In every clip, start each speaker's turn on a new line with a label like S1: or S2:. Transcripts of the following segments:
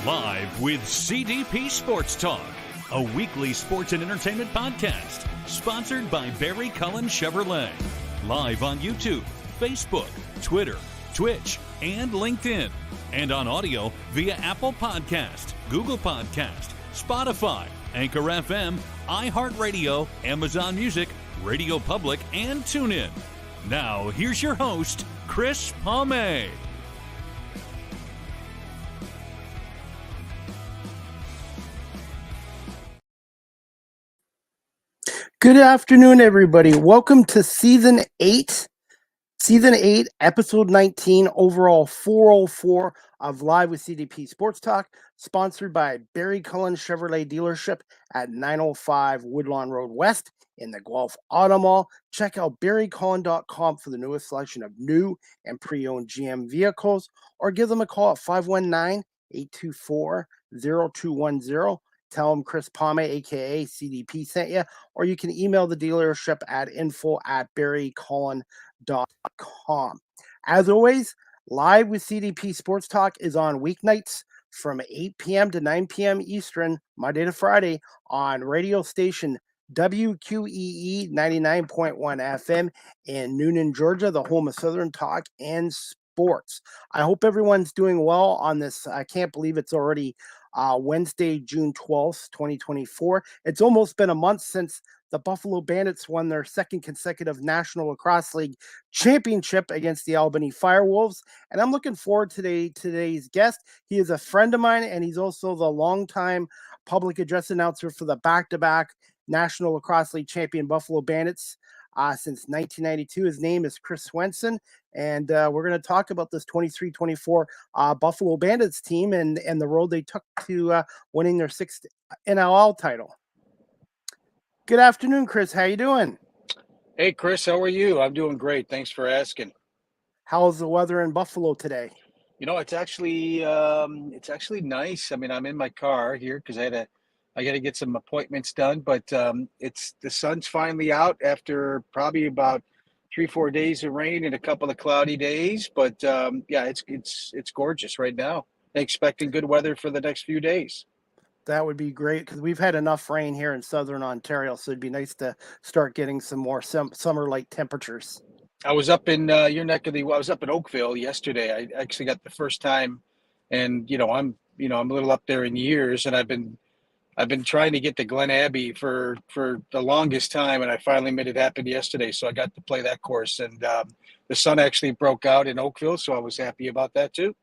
S1: Live with CDP Sports Talk, a weekly sports and entertainment podcast sponsored by Barry Cullen Chevrolet. Live on YouTube, Facebook, Twitter, Twitch, and LinkedIn. And on audio via Apple Podcast, Google Podcast, Spotify, Anchor FM, iHeartRadio, Amazon Music, Radio Public, and TuneIn. Now, here's your host, Chris Palme.
S2: Good afternoon, everybody. Welcome to Season 8, Episode 19, overall 404 of Live with CDP Sports Talk, sponsored by Barry Cullen Chevrolet Dealership at 905 Woodlawn Road West in the Guelph Auto Mall. Check out barrycullen.com for the newest selection of new and pre-owned GM vehicles, or give them a call at 519-824-0210. Tell them Chris Palme, a.k.a. CDP, sent you, or you can email the dealership at info@barrycullen.com. As always, Live with CDP Sports Talk is on weeknights from 8 p.m. to 9 p.m. Eastern, Monday to Friday, on radio station WQEE 99.1 FM in Noonan, Georgia, the home of Southern Talk and Sports. I hope everyone's doing well on this. I can't believe it's already Wednesday, June 12th, 2024. It's almost been a month since the Buffalo Bandits won their second consecutive National Lacrosse League championship against the Albany Firewolves. And I'm looking forward to today's guest. He is a friend of mine, and he's also the longtime public address announcer for the back-to-back National Lacrosse League champion Buffalo Bandits since 1992. His name is Chris Swenson, and we're going to talk about this 23-24 Buffalo Bandits team and the road they took to winning their sixth NLL title. Good afternoon, Chris. How you doing?
S3: Hey, Chris. How are you? I'm doing great. Thanks for asking.
S2: How's the weather in Buffalo today?
S3: You know, it's actually nice. I mean, I'm in my car here because I got to get some appointments done, but the sun's finally out after probably about 3-4 days of rain and a couple of cloudy days. But yeah, it's gorgeous right now. Expecting good weather for the next few days.
S2: That would be great because we've had enough rain here in Southern Ontario, so it'd be nice to start getting some more summer-like temperatures.
S3: I was up in your neck of the. I was up in Oakville yesterday. I actually got the first time, and I'm a little up there in years, and I've been trying to get to Glen Abbey for the longest time, and I finally made it happen yesterday. So I got to play that course, and the sun actually broke out in Oakville, so I was happy about that too.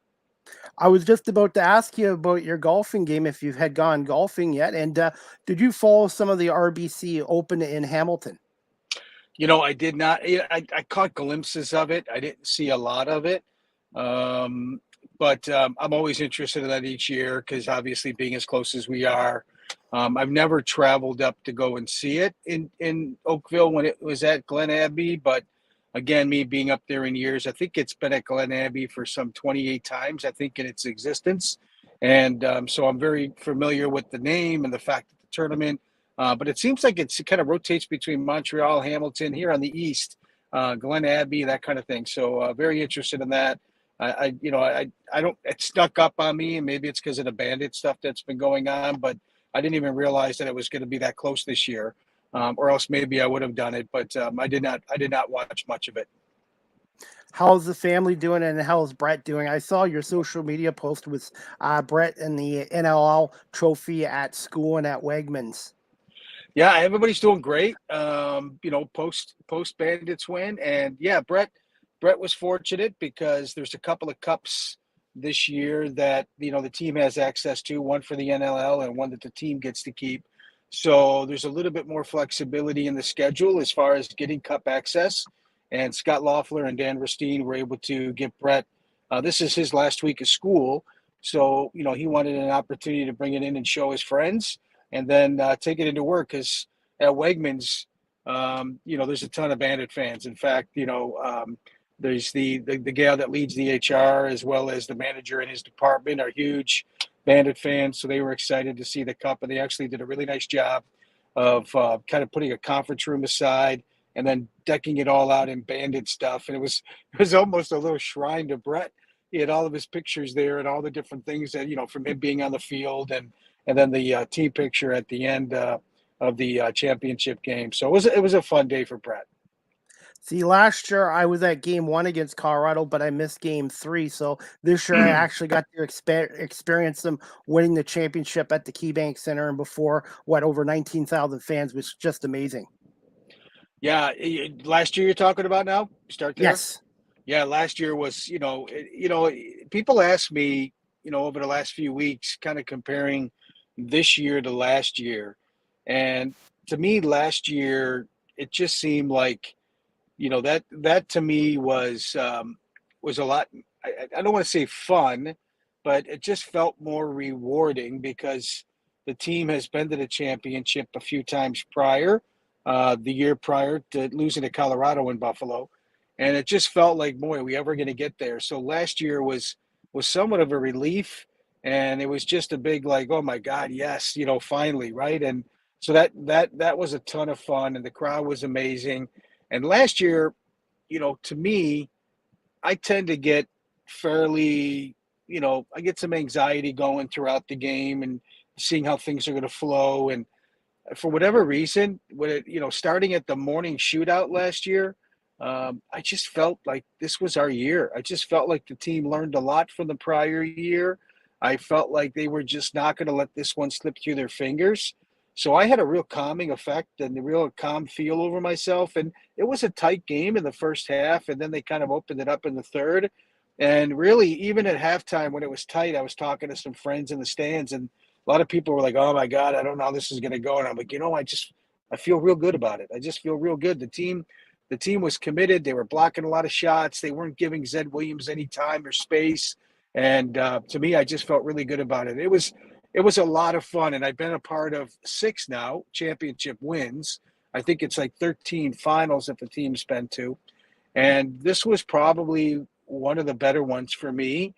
S2: I was just about to ask you about your golfing game, if you had gone golfing yet, and did you follow some of the RBC Open in Hamilton?
S3: I did not. I caught glimpses of it. I didn't see a lot of it. But I'm always interested in that each year because obviously being as close as we are, I've never traveled up to go and see it in Oakville when it was at Glen Abbey. But again, me being up there in years, I think it's been at Glen Abbey for some 28 times, I think, in its existence. And so I'm very familiar with the name and the fact that the tournament. But it seems like it kind of rotates between Montreal, Hamilton, here on the east, Glen Abbey, that kind of thing. So very interested in that. I don't, it snuck up on me, and maybe it's because of the bandit stuff that's been going on, but I didn't even realize that it was going to be that close this year, or else maybe I would have done it, but I did not watch much of it.
S2: How's the family doing, and how's Brett doing? I saw your social media post with Brett and the NLL trophy at school and at Wegmans.
S3: Yeah, everybody's doing great. Post Bandits win, and yeah, Brett was fortunate because there's a couple of cups this year that the team has access to, one for the NLL and one that the team gets to keep. So there's a little bit more flexibility in the schedule as far as getting cup access. And Scott Loeffler and Dan Rustine were able to get Brett. This is his last week of school, so he wanted an opportunity to bring it in and show his friends, and then take it into work because at Wegmans, there's a ton of Bandit fans. In fact, there's the gal that leads the HR as well as the manager in his department are huge Bandit fans. So they were excited to see the cup, and they actually did a really nice job of kind of putting a conference room aside and then decking it all out in Bandit stuff. And it was almost a little shrine to Brett he had all of his pictures there and all the different things that, from him being on the field, and then the team picture at the end of the championship game. So it was a fun day for Brett.
S2: See, last year I was at game 1 against Colorado, but I missed game 3. So this year I actually got to experience them winning the championship at the KeyBank Center, and before over 19,000 fans, was just amazing.
S3: Yeah, last year you're talking about now? Start there?
S2: Yes.
S3: Yeah, last year was, people ask me, over the last few weeks, kind of comparing this year to last year. And to me, last year, it just seemed like, that to me was a lot. I don't want to say fun, but it just felt more rewarding because the team has been to the championship a few times prior, the year prior to losing to Colorado in Buffalo, and it just felt like, boy, are we ever going to get there? So last year was somewhat of a relief, and it was just a big like, oh my God, yes, finally, right? And so that was a ton of fun, and the crowd was amazing. And last year, to me, I tend to get fairly, I get some anxiety going throughout the game and seeing how things are going to flow. And for whatever reason, starting at the morning shootout last year, I just felt like this was our year. I just felt like the team learned a lot from the prior year. I felt like they were just not going to let this one slip through their fingers. So I had a real calming effect and a real calm feel over myself. And it was a tight game in the first half, and then they kind of opened it up in the third. And really, even at halftime when it was tight, I was talking to some friends in the stands, and a lot of people were like, oh my God, I don't know how this is going to go. And I'm like, I feel real good about it. I just feel real good. The team was committed. They were blocking a lot of shots. They weren't giving Zed Williams any time or space. And to me, I just felt really good about it. It was a lot of fun, and I've been a part of 6 now championship wins. I think it's like 13 finals that the team's been to, and this was probably one of the better ones for me.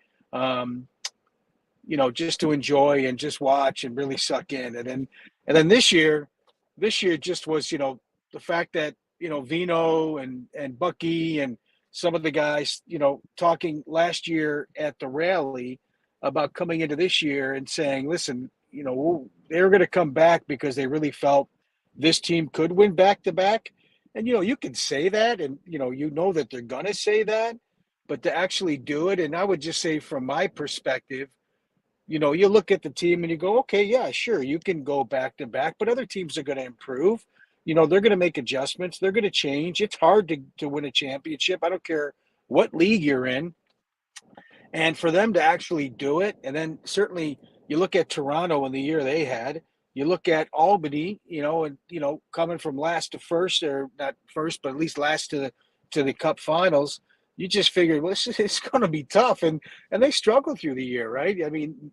S3: Just to enjoy and just watch and really suck in, and then this year just was the fact that Vino and Bucky and some of the guys talking last year at the rally about coming into this year and saying, listen, they were going to come back because they really felt this team could win back-to-back. And, you can say that, and, that they're going to say that, but to actually do it. And I would just say from my perspective, you look at the team and you go, okay, yeah, sure, you can go back-to-back, but other teams are going to improve. They're going to make adjustments. They're going to change. It's hard to win a championship. I don't care what league you're in. And for them to actually do it, and then certainly you look at Toronto in the year they had, you look at Albany, coming from last to first, or not first, but at least last to the Cup Finals, you just figured, well, it's going to be tough, and they struggled through the year, right? I mean,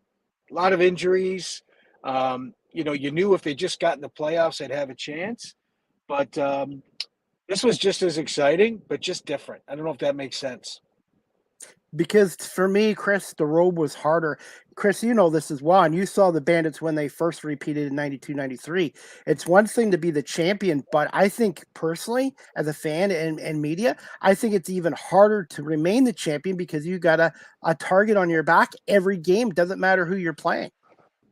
S3: a lot of injuries. You knew if they just got in the playoffs, they'd have a chance, but this was just as exciting, but just different. I don't know if that makes sense.
S2: Because for me, Chris, the road was harder. Chris, you know this as well, and you saw the Bandits when they first repeated in 92, 93. It's one thing to be the champion, but I think personally, as a fan and media, I think it's even harder to remain the champion because you got a target on your back every game. Doesn't matter who you're playing.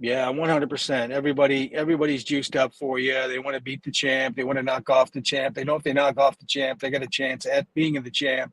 S3: Yeah, 100%. Everybody's juiced up for you. They want to beat the champ. They want to knock off the champ. They know if they knock off the champ, they got a chance at being in the champ.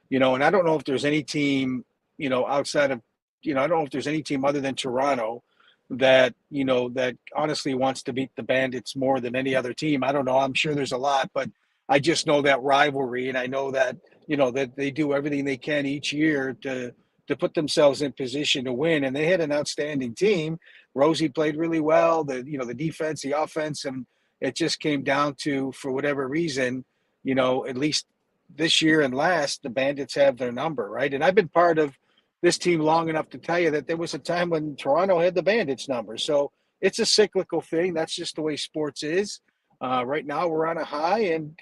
S3: And I don't know if there's any team, outside of, I don't know if there's any team other than Toronto that, that honestly wants to beat the Bandits more than any other team. I don't know. I'm sure there's a lot, but I just know that rivalry. And I know that, that they do everything they can each year to put themselves in position to win. And they had an outstanding team. Rosie played really well, the defense, the offense, and it just came down to, for whatever reason, at least this year and last, the Bandits have their number, right? And I've been part of this team long enough to tell you that there was a time when Toronto had the Bandits number. So it's a cyclical thing. That's just the way sports is. Right now we're on a high, and,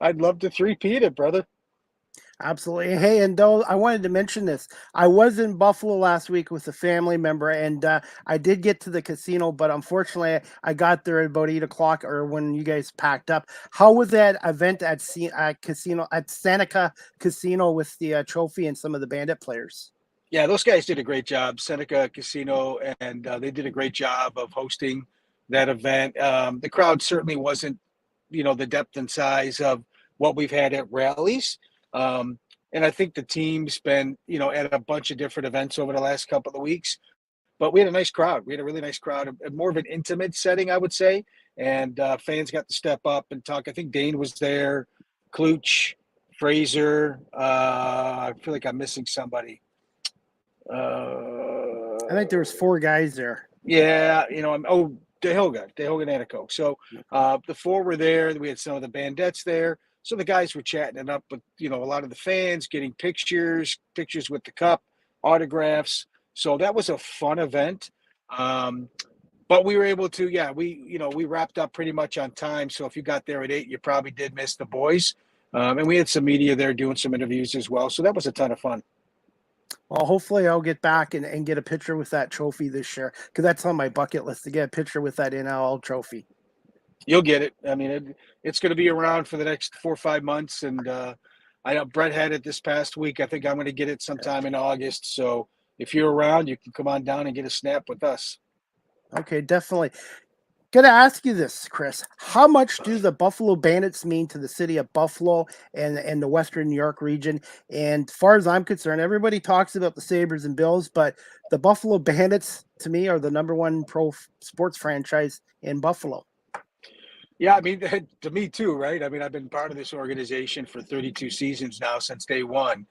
S3: I'd love to three-peat it, brother.
S2: Absolutely. Hey, and though I wanted to mention this, I was in Buffalo last week with a family member, and I did get to the casino, but unfortunately, I got there at about 8:00 or when you guys packed up. How was that event at casino at Seneca Casino with the trophy and some of the Bandit players?
S3: Yeah, those guys did a great job, Seneca Casino, and they did a great job of hosting that event. The crowd certainly wasn't, the depth and size of what we've had at rallies. Um, and I think the team's been, at a bunch of different events over the last couple of weeks. But we had a nice crowd. We had a really nice crowd, more of an intimate setting, I would say. And fans got to step up and talk. I think Dane was there, Klooch, Fraser. I feel like I'm missing somebody.
S2: I think there was 4 guys there.
S3: Yeah, DeHoga Anico. So the 4 were there. We had some of the Bandits there. So the guys were chatting it up with, a lot of the fans, getting pictures with the cup, autographs. So that was a fun event. But we were able to, we wrapped up pretty much on time. So if you got there at 8, you probably did miss the boys. And we had some media there doing some interviews as well. So that was a ton of fun.
S2: Well, hopefully I'll get back and get a picture with that trophy this year, because that's on my bucket list, to get a picture with that NLL trophy.
S3: You'll get it. I mean, it's going to be around for the next 4 or 5 months. And I know Brett had it this past week. I think I'm going to get it sometime in August. So if you're around, you can come on down and get a snap with us.
S2: Okay, definitely. Gonna ask you this, Chris. How much do the Buffalo Bandits mean to the city of Buffalo and the Western New York region? And as far as I'm concerned, everybody talks about the Sabres and Bills, but the Buffalo Bandits, to me, are the #1 pro sports franchise in Buffalo.
S3: Yeah, I mean, to me too, right? I mean, I've been part of this organization for 32 seasons now, since day one.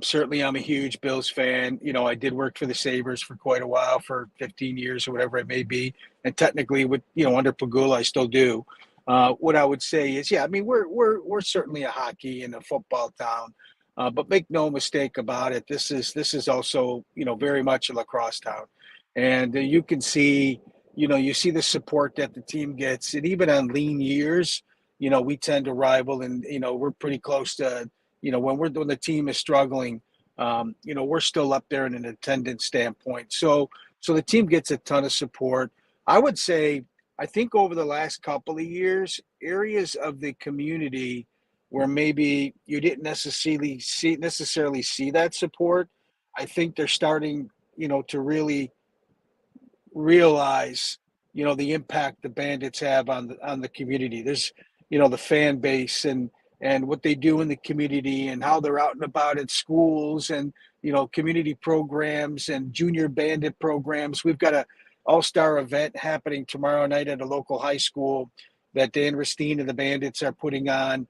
S3: Certainly, I'm a huge Bills fan. I did work for the Sabres for quite a while, for 15 years or whatever it may be. And technically, with under Pagula, I still do. What I would say is, I mean, we're certainly a hockey and a football town, but make no mistake about it. This is also very much a lacrosse town, and you can see you see the support that the team gets, and even on lean years, we tend to rival, and we're pretty close to. When the team is struggling, we're still up there in an attendance standpoint. So the team gets a ton of support. I would say, I think over the last couple of years, areas of the community where maybe you didn't necessarily see that support, I think they're starting, to really realize, the impact the Bandits have on the community. There's, the fan base and what they do in the community and how they're out and about at schools and, community programs and junior bandit programs. We've got a all-star event happening tomorrow night at a local high school that Dan Ristine and the Bandits are putting on.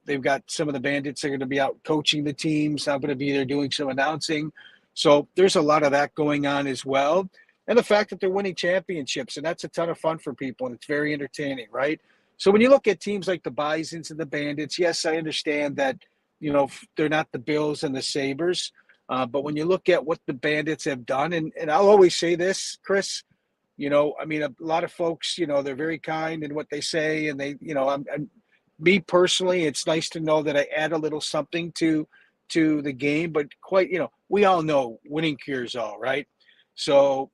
S3: They've got some of the Bandits that are going to be out coaching the teams. I'm going to be there doing some announcing. So there's a lot of that going on as well. And the fact that they're winning championships, and that's a ton of fun for people, and it's very entertaining, right? So when you look at teams like the Bisons and the Bandits, yes, I understand that, they're not the Bills and the Sabres. But when you look at what the Bandits have done, and I'll always say this, Chris, I mean, a lot of folks, they're very kind in what they say. And they, me personally, it's nice to know that I add a little something to the game. But quite, we all know winning cures all, right? So,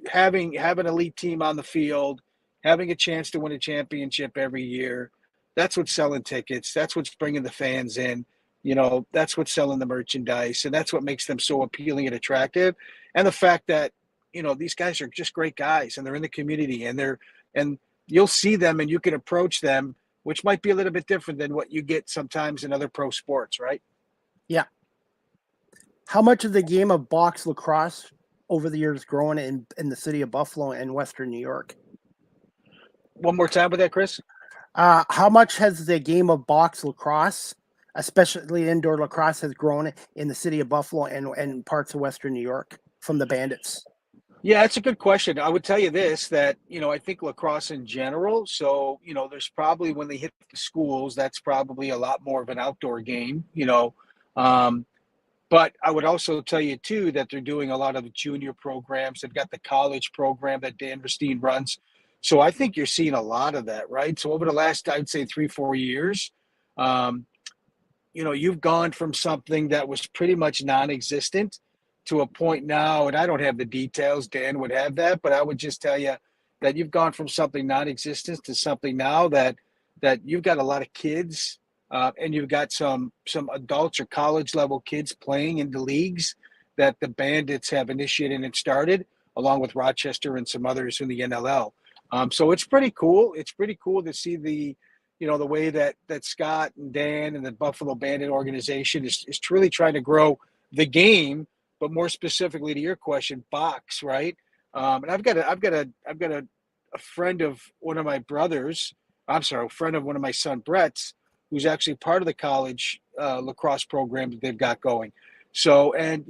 S3: having an elite team on the field, having a chance to win a championship every year, that's what's selling tickets. That's what's bringing the fans in. That's what's selling the merchandise, and that's what makes them so appealing and attractive. And the fact that, these guys are just great guys, and they're in the community, and you'll see them and you can approach them, which might be a little bit different than what you get sometimes in other pro sports, right?
S2: Yeah. How much of the game of box lacrosse over the years grown in the city of Buffalo and Western New York?
S3: One more time with that, Chris.
S2: How much has the game of box lacrosse, especially indoor lacrosse, has grown in the city of Buffalo and parts of Western New York from the Bandits?
S3: Yeah, that's a good question. I would tell you this, that, I think lacrosse in general, so, there's probably, when they hit the schools, that's probably a lot more of an outdoor game, but I would also tell you, too, that they're doing a lot of junior programs. They've got the college program that Dan Ristine runs. So I think you're seeing a lot of that, right? So over the last, I'd say 3-4 years, you've gone from something that was pretty much non-existent to a point now, and I don't have the details, Dan would have that, but I would just tell you that you've gone from something non-existent to something now that you've got a lot of kids and you've got some adults or college level kids playing in the leagues that the Bandits have initiated and started, along with Rochester and some others in the NLL. So it's pretty cool. It's pretty cool to see the way that Scott and Dan and the Buffalo Bandit organization is truly trying to grow the game, but more specifically to your question, box, right? And I've got a friend of one of my brothers. I'm sorry, a friend of one of my son Brett's, who's actually part of the college lacrosse program that they've got going. So, and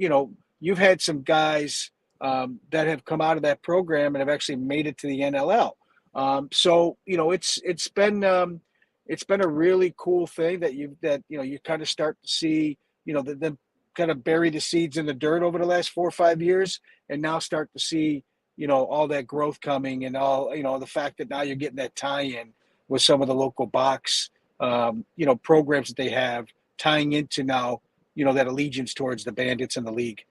S3: you've had some guys that have come out of that program and have actually made it to the NLL. So it's been a really cool thing that you kind of start to see them kind of bury the seeds in the dirt over the last 4 or 5 years, and now start to see all that growth coming, and all the fact that now you're getting that tie-in with some of the local box programs that they have, tying into now that allegiance towards the Bandits and the league.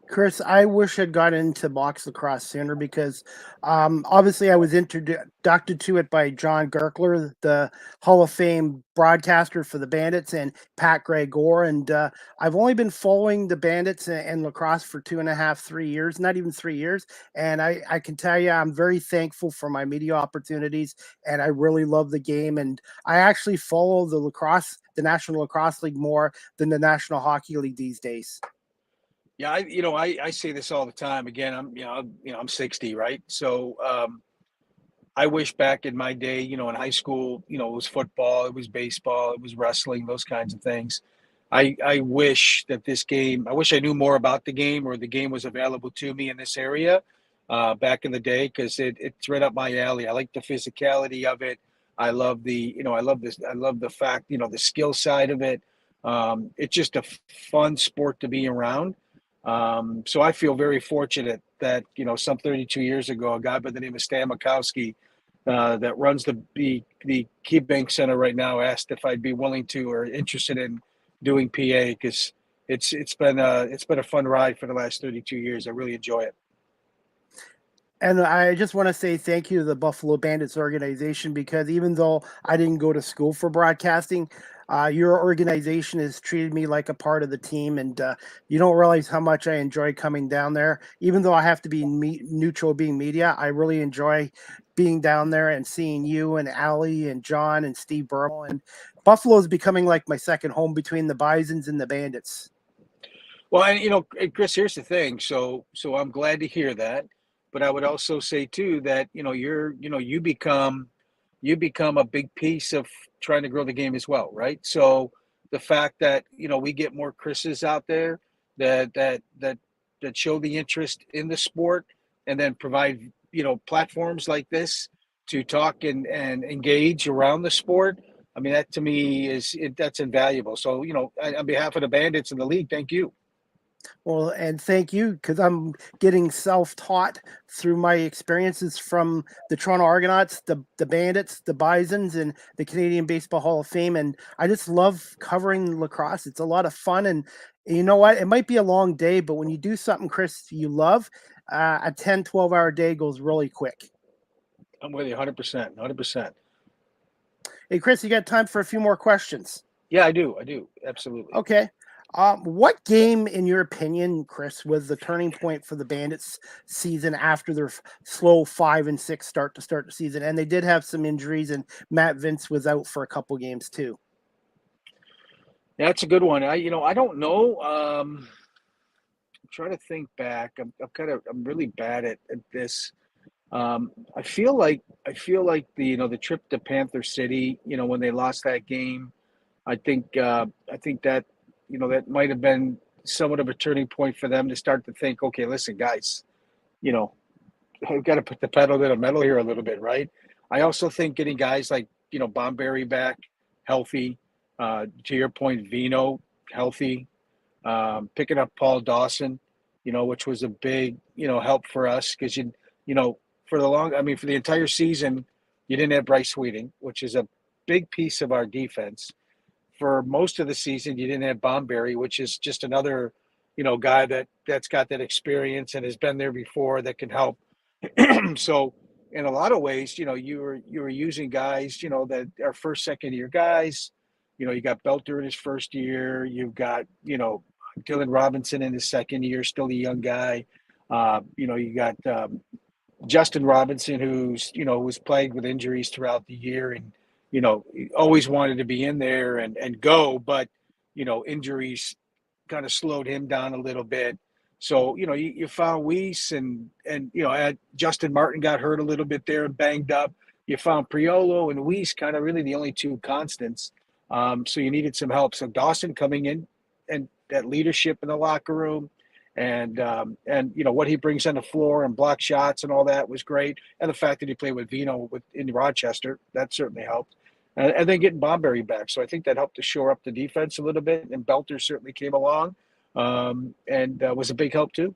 S2: Chris, I wish I'd got into box lacrosse sooner because obviously I was introduced to it by John Gerkler, the Hall of Fame broadcaster for the Bandits, and Pat Gregor. And I've only been following the Bandits and lacrosse for 2.5, 3 years, not even 3 years. And I can tell you, I'm very thankful for my media opportunities, and I really love the game. And I actually follow the National Lacrosse League more than the National Hockey League these days.
S3: Yeah, I say this all the time. Again, I'm 60, right? So I wish back in my day, in high school, it was football, it was baseball, it was wrestling, those kinds of things. I wish that this game, I wish I knew more about the game, or the game was available to me in this area back in the day, because it's right up my alley. I like the physicality of it. I love I love this. I love the fact, the skill side of it. It's just a fun sport to be around. So I feel very fortunate that, some 32 years ago, a guy by the name of Stan Mikowski that runs the Key Bank Center right now asked if I'd be willing to or interested in doing PA, because it's been a fun ride for the last 32 years. I really enjoy it.
S2: And I just want to say thank you to the Buffalo Bandits organization, because even though I didn't go to school for broadcasting, your organization has treated me like a part of the team, and you don't realize how much I enjoy coming down there. Even though I have to be neutral being media, I really enjoy being down there and seeing you and Allie and John and Steve Burrell. And Buffalo is becoming like my second home between the Bisons and the Bandits.
S3: Well, and Chris, here's the thing. So I'm glad to hear that, but I would also say too that you become a big piece of trying to grow the game as well, right? So the fact that we get more Chris's out there that show the interest in the sport, and then provide platforms like this to talk and engage around the sport. I mean, that to me that's invaluable. So on behalf of the Bandits and the league, thank you.
S2: Well, and thank you, because I'm getting self-taught through my experiences from the Toronto Argonauts, the Bandits, the Bisons, and the Canadian Baseball Hall of Fame. And I just love covering lacrosse. It's a lot of fun. And you know what? It might be a long day, but when you do something, Chris, you love, a 10, 12-hour day goes really quick.
S3: I'm with you 100%, 100%.
S2: Hey, Chris, you got time for a few more questions?
S3: Yeah, I do. Absolutely.
S2: Okay. What game, in your opinion, Chris, was the turning point for the Bandits season after their slow 5-6 start the season? And they did have some injuries, and Matt Vince was out for a couple games too.
S3: Yeah, that's a good one. I don't know. I'm trying to think back. I'm really bad at this. I feel like the trip to Panther City, when they lost that game, I think that that might have been somewhat of a turning point for them to start to think, okay, listen, guys, I've got to put the pedal to the metal here a little bit, right? I also think getting guys like, Bomberry back healthy, to your point, Vino healthy, picking up Paul Dawson, which was a big, help for us, because for the entire season, you didn't have Bryce Sweeting, which is a big piece of our defense. For most of the season, you didn't have Bomberry, which is just another, guy that's got that experience and has been there before that can help. So, in a lot of ways, you were using guys, that are first, second year guys. You got Belter in his first year. You've got, Dylan Robinson in his second year, still a young guy. You got Justin Robinson, who's, was plagued with injuries throughout the year and, always wanted to be in there and go, but, injuries kind of slowed him down a little bit. So, you found Weiss and Justin Martin got hurt a little bit there and banged up. You found Priolo and Weiss kind of really the only two constants. So you needed some help. So Dawson coming in and that leadership in the locker room and what he brings on the floor and block shots and all that was great. And the fact that he played with Vino in Rochester, that certainly helped. And then getting Bomberry back. So I think that helped to shore up the defense a little bit. And Belter certainly came along and was a big help too.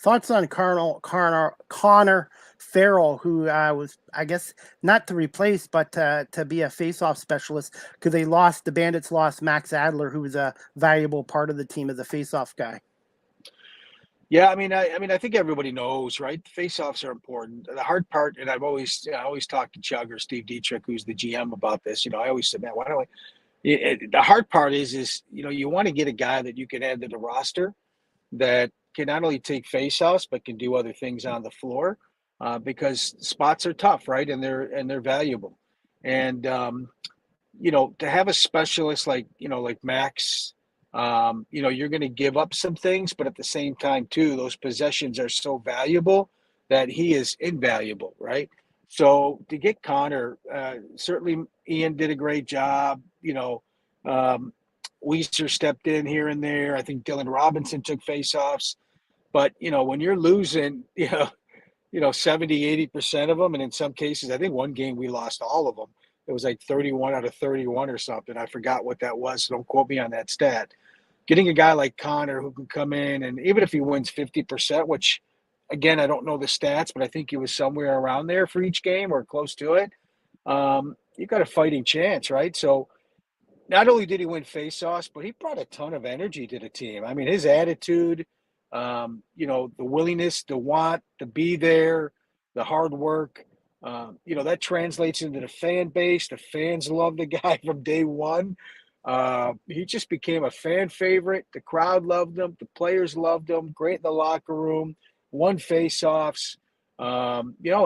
S2: Thoughts on Connor Farrell, who was, I guess, not to replace, but to be a face-off specialist because the Bandits lost Max Adler, who was a valuable part of the team as a face-off guy.
S3: Yeah, I think everybody knows, right? Face-offs are important. The hard part, and I always talk to Chug or Steve Dietrich, who's the GM, about this. I always say, man, why don't the hard part is you want to get a guy that you can add to the roster that can not only take face-offs but can do other things on the floor because spots are tough, right? And they're valuable. And to have a specialist like Max. You're going to give up some things, but at the same time, too, those possessions are so valuable that he is invaluable, right? So to get Connor, certainly Ian did a great job. Weiser stepped in here and there. I think Dylan Robinson took faceoffs. But, when you're losing, 70, 80% of them, and in some cases, I think one game we lost all of them. It was like 31 out of 31 or something. I forgot what that was, so don't quote me on that stat. Getting a guy like Connor who can come in, and even if he wins 50%, which, again, I don't know the stats, but I think he was somewhere around there for each game or close to it, you got a fighting chance, right? So not only did he win faceoffs, but he brought a ton of energy to the team. I mean, his attitude, the willingness, the want to be there, the hard work, that translates into the fan base. The fans love the guy from day one. He just became a fan favorite. The crowd loved him. The players loved him. Great in the locker room. Won face-offs. It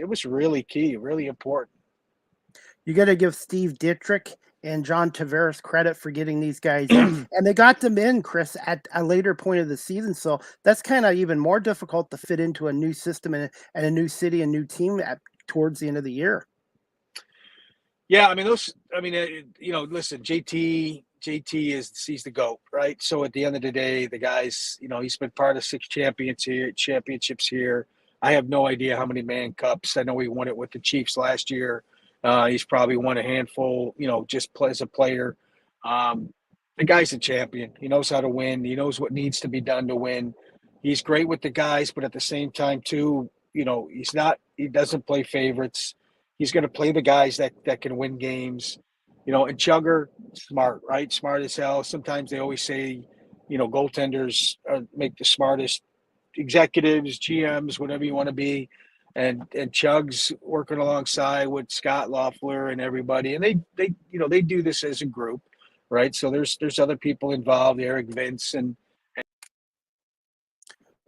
S3: was really key, really important.
S2: You got to give Steve Dietrich and John Tavares credit for getting these guys in. And they got them in, Chris, at a later point of the season. So that's kind of even more difficult to fit into a new system and a new city, a new team towards the end of the year.
S3: Yeah, listen, JT he's the GOAT, right? So at the end of the day, the guys, he's been part of 6 championships here. I have no idea how many Man Cups. I know he won it with the Chiefs last year. He's probably won a handful, just as a player. The guy's a champion. He knows how to win. He knows what needs to be done to win. He's great with the guys, but at the same time, too, he doesn't play favorites. He's going to play the guys that can win games. And Chugger, smart, right? Smart as hell. Sometimes they always say, goaltenders make the smartest executives, GMs, whatever you want to be. And Chug's working alongside with Scott Loeffler and everybody, and they do this as a group, right? So there's other people involved, Eric Vince and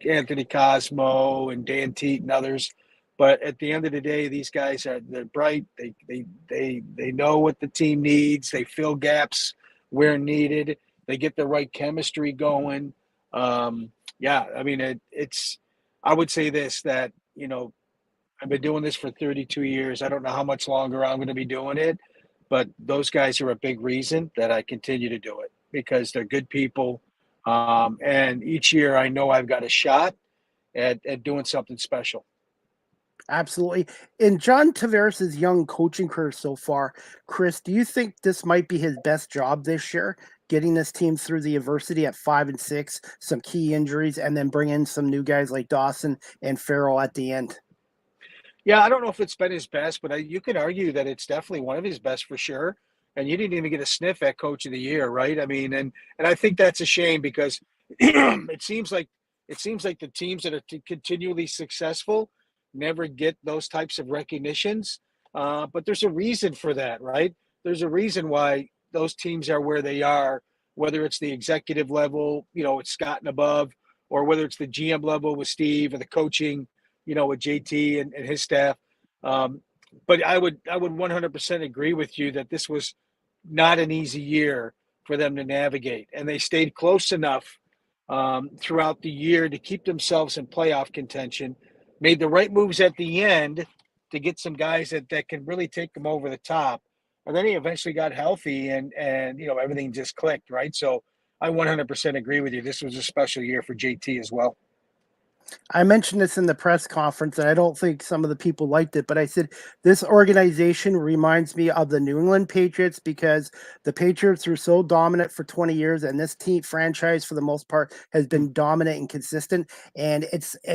S3: Anthony Cosmo and Dan Teat and others. But at the end of the day, these guys they're bright. They know what the team needs. They fill gaps where needed. They get the right chemistry going. It's. I would say this that I've been doing this for 32 years. I don't know how much longer I'm going to be doing it, but those guys are a big reason that I continue to do it because they're good people. And each year I know I've got a shot at doing something special.
S2: Absolutely. In John Tavares' young coaching career so far, Chris, do you think this might be his best job this year, getting this team through the adversity at 5-6, some key injuries, and then bring in some new guys like Dawson and Farrell at the end?
S3: Yeah, I don't know if it's been his best, but you could argue that it's definitely one of his best for sure. And you didn't even get a sniff at Coach of the Year, right? And I think that's a shame because it seems like the teams that are continually successful, never get those types of recognitions. But there's a reason for that, right? There's a reason why those teams are where they are, whether it's the executive level, it's Scott and above, or whether it's the GM level with Steve, or the coaching, with JT and his staff. But I would 100% agree with you that this was not an easy year for them to navigate, and they stayed close enough throughout the year to keep themselves in playoff contention. Made the right moves at the end to get some guys that can really take them over the top. And then he eventually got healthy, and everything just clicked, right? So I 100% agree with you. This was a special year for JT as well.
S2: I mentioned this in the press conference, and I don't think some of the people liked it, but I said this organization reminds me of the New England Patriots, because the Patriots were so dominant for 20 years, and this team franchise, for the most part, has been dominant and consistent. And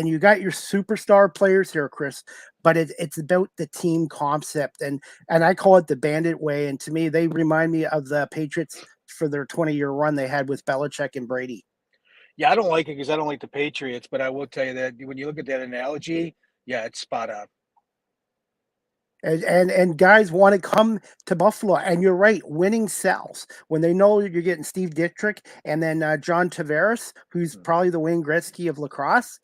S2: you got your superstar players here, Chris, but it's about the team concept, and I call it the Bandit way. And to me, they remind me of the Patriots for their 20-year run they had with Belichick and Brady.
S3: Yeah, I don't like it because I don't like the Patriots, but I will tell you that when you look at that analogy, yeah, it's spot on.
S2: And guys want to come to Buffalo, and you're right. Winning sells when they know you're getting Steve Dietrich and then John Tavares, who's probably the Wayne Gretzky of lacrosse,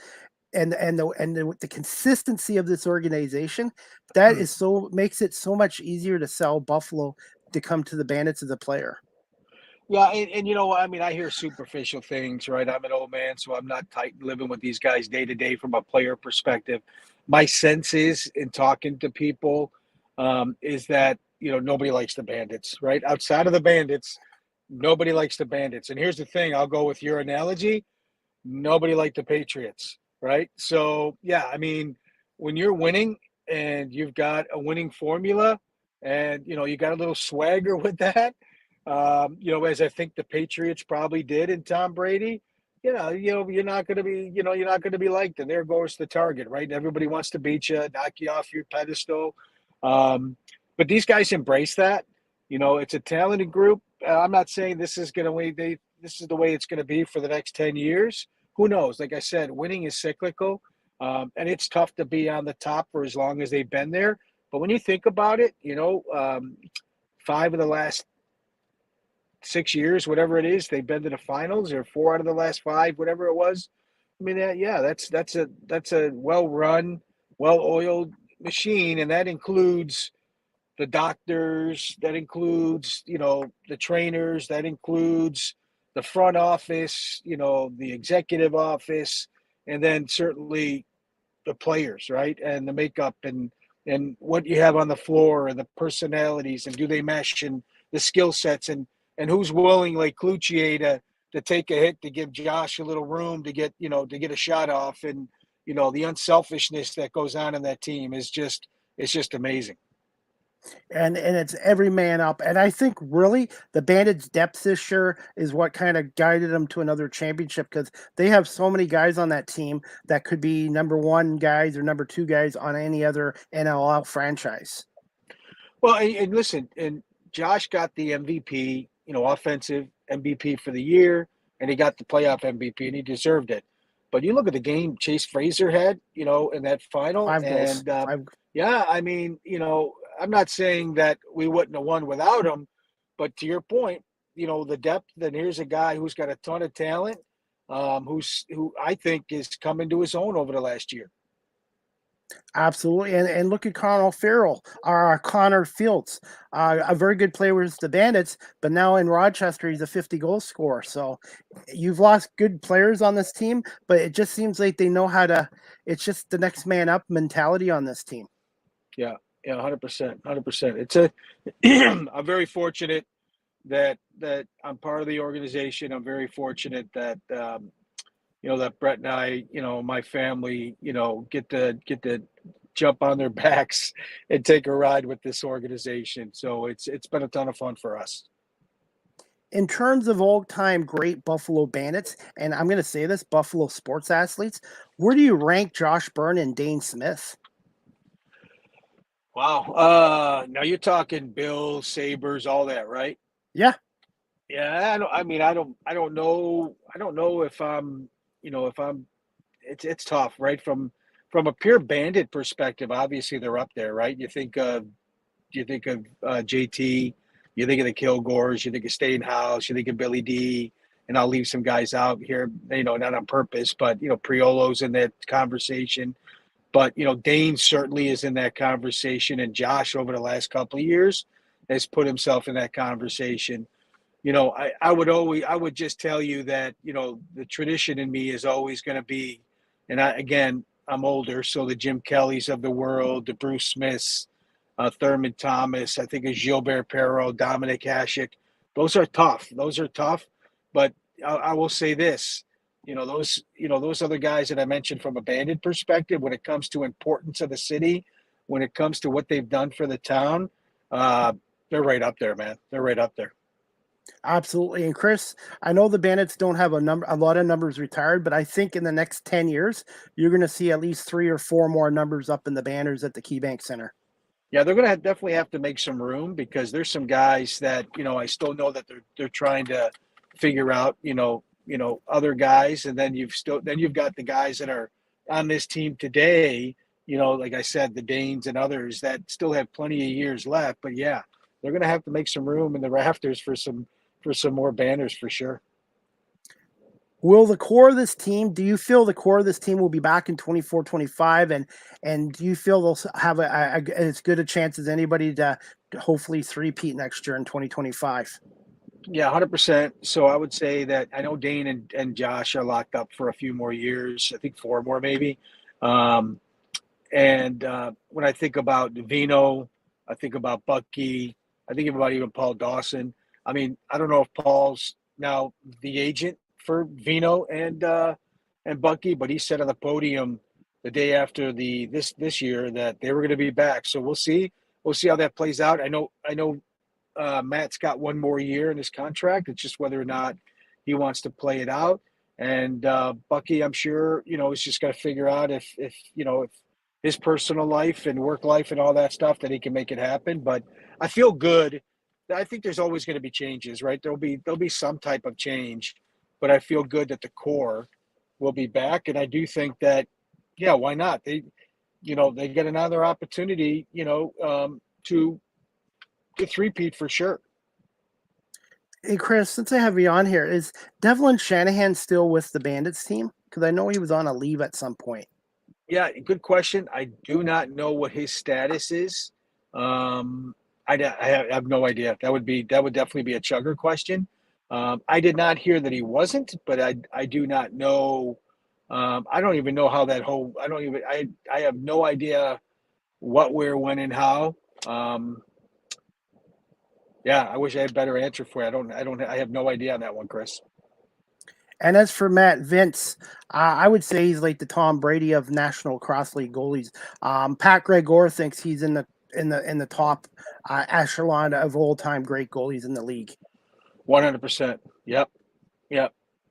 S2: and the consistency of this organization, that is makes it so much easier to sell Buffalo to come to the Bandits as a player.
S3: Yeah, and I hear superficial things, right? I'm an old man, so I'm not tight living with these guys day to day from a player perspective. My sense is, in talking to people, is that nobody likes the Bandits, right? Outside of the Bandits, nobody likes the Bandits. And here's the thing: I'll go with your analogy. Nobody liked the Patriots, right? So yeah, I mean, when you're winning and you've got a winning formula, and you got a little swagger with that. As I think the Patriots probably did in Tom Brady, you're not going to be, you're not going to be liked, and there goes the target, right? Everybody wants to beat you, knock you off your pedestal. But these guys embrace that. It's a talented group. I'm not saying this is going to this is the way it's going to be for the next 10 years. Who knows? Like I said, winning is cyclical, and it's tough to be on the top for as long as they've been there. But when you think about it, 5 of the last 6 years, whatever it is, they've been to the finals, or 4 out of the last 5, whatever it was. I mean, that's a well-run, well-oiled machine, and that includes the doctors, that includes the trainers, that includes the front office, the executive office, and then certainly the players, right, and the makeup and what you have on the floor, and the personalities, and do they mesh, and the skill sets, and who's willing, like Cloutier, to take a hit to give Josh a little room to get a shot off, and the unselfishness that goes on in that team is just amazing.
S2: And it's every man up. And I think really the Bandits' depth this year is what kind of guided them to another championship, because they have so many guys on that team that could be number 1 guys or number 2 guys on any other NLL franchise.
S3: Well, and listen, and Josh got the MVP, offensive MVP for the year, and he got the playoff MVP, and he deserved it. But you look at the game Chase Fraser had, in that final,
S2: 5 goals.
S3: and yeah, I mean, I'm not saying that we wouldn't have won without him, but to your point, the depth. And here's a guy who's got a ton of talent, who I think is coming to his own over the last year.
S2: Absolutely, and look at Connor Farrell, or Connor Fields, a very good player with the Bandits, but now in Rochester he's a 50-goal scorer. So you've lost good players on this team, but it just seems like they know how to. It's just the next man up mentality on this team.
S3: Yeah, 100%. It's I'm very fortunate that I'm part of the organization. I'm very fortunate that that Brett and I, my family, get to jump on their backs and take a ride with this organization. So it's been a ton of fun for us.
S2: In terms of all-time great Buffalo Bandits, and I'm going to say this, Buffalo sports athletes, where do you rank Josh Byrne and Dane Smith?
S3: Wow. Now you're talking Bills, Sabres, all that, right?
S2: Yeah.
S3: Yeah. I don't know if I'm, it's tough, right? From from a pure Bandit perspective, obviously they're up there, right? You think of JT, you think of the Kilgores, you think of Stainhouse, you think of Billy D, and I'll leave some guys out here, not on purpose, but Priolo's in that conversation. But Dane certainly is in that conversation, and Josh over the last couple of years has put himself in that conversation. I would just tell you that the tradition in me is always going to be, and I'm older, so the Jim Kellys of the world, the Bruce Smiths, Thurman Thomas, I think of Gilbert Perreault, Dominic Hasek. Those are tough. But I will say this, those other guys that I mentioned from a Bandit perspective, when it comes to importance of the city, when it comes to what they've done for the town, they're right up there, man. They're right up there.
S2: Absolutely. And Chris, I know the Bandits don't have a lot of numbers retired, but I think in the next 10 years, you're going to see at least 3 or 4 more numbers up in the banners at the KeyBank Center.
S3: Yeah, they're going to definitely have to make some room, because there's some guys that, I still know that they're trying to figure out, other guys. And then you've got the guys that are on this team today, like I said, the Danes and others that still have plenty of years left. But yeah, they're going to have to make some room in the rafters for some more banners for sure.
S2: Will the core of this team, do you feel the core of this team will be back in 24-25? And do you feel they'll have as good a chance as anybody to hopefully three-peat next year in 2025?
S3: Yeah, 100%. So I would say that I know Dane and Josh are locked up for a few more years. I think 4 more maybe. And when I think about Vino, I think about Bucky, I think about even Paul Dawson. I mean, I don't know if Paul's now the agent for Vino and Bucky, but he said on the podium the day after this year that they were going to be back. So we'll see how that plays out. I know Matt's got 1 more year in his contract. It's just whether or not he wants to play it out. And Bucky, I'm sure is just got to figure out if his personal life and work life and all that stuff that he can make it happen. But I feel good. I think there's always going to be changes, right? There'll be some type of change, but I feel good that the core will be back. And I do think that, yeah, why not? They get another opportunity, to three-peat for sure.
S2: Hey, Chris, since I have you on here, is Devlin Shanahan still with the Bandits team? Because I know he was on a leave at some point.
S3: Yeah, good question. I do not know what his status is. I have no idea. That would definitely be a Chugger question. I did not hear that he wasn't, but I do not know. I don't even know how that whole. I have no idea what, where, when, and how. Yeah, I wish I had a better answer for you. I have no idea on that one, Chris.
S2: And as for Matt Vince, I would say he's like the Tom Brady of National Lacrosse League goalies. Pat Gregor thinks he's in the top echelon of all-time great goalies in the league.
S3: 100%. Yep.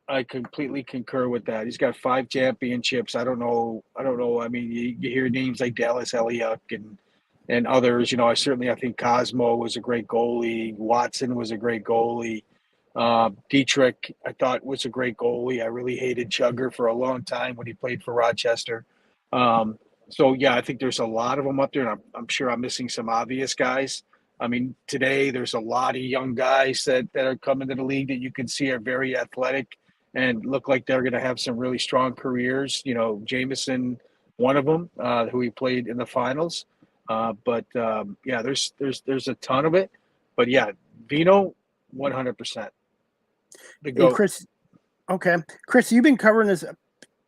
S3: I completely concur with that. He's got 5 championships. I don't know. I mean, you hear names like Dallas Elliott and others. I think Cosmo was a great goalie. Watson was a great goalie. Dietrich, I thought, was a great goalie. I really hated Chugger for a long time when he played for Rochester. So, yeah, I think there's a lot of them up there, and I'm sure I'm missing some obvious guys. I mean, today there's a lot of young guys that are coming to the league that you can see are very athletic and look like they're going to have some really strong careers. Jameson, one of them, who he played in the finals. Yeah, there's a ton of it. But, yeah, Vino, 100%.
S2: Hey, Chris. Okay. Chris, you've been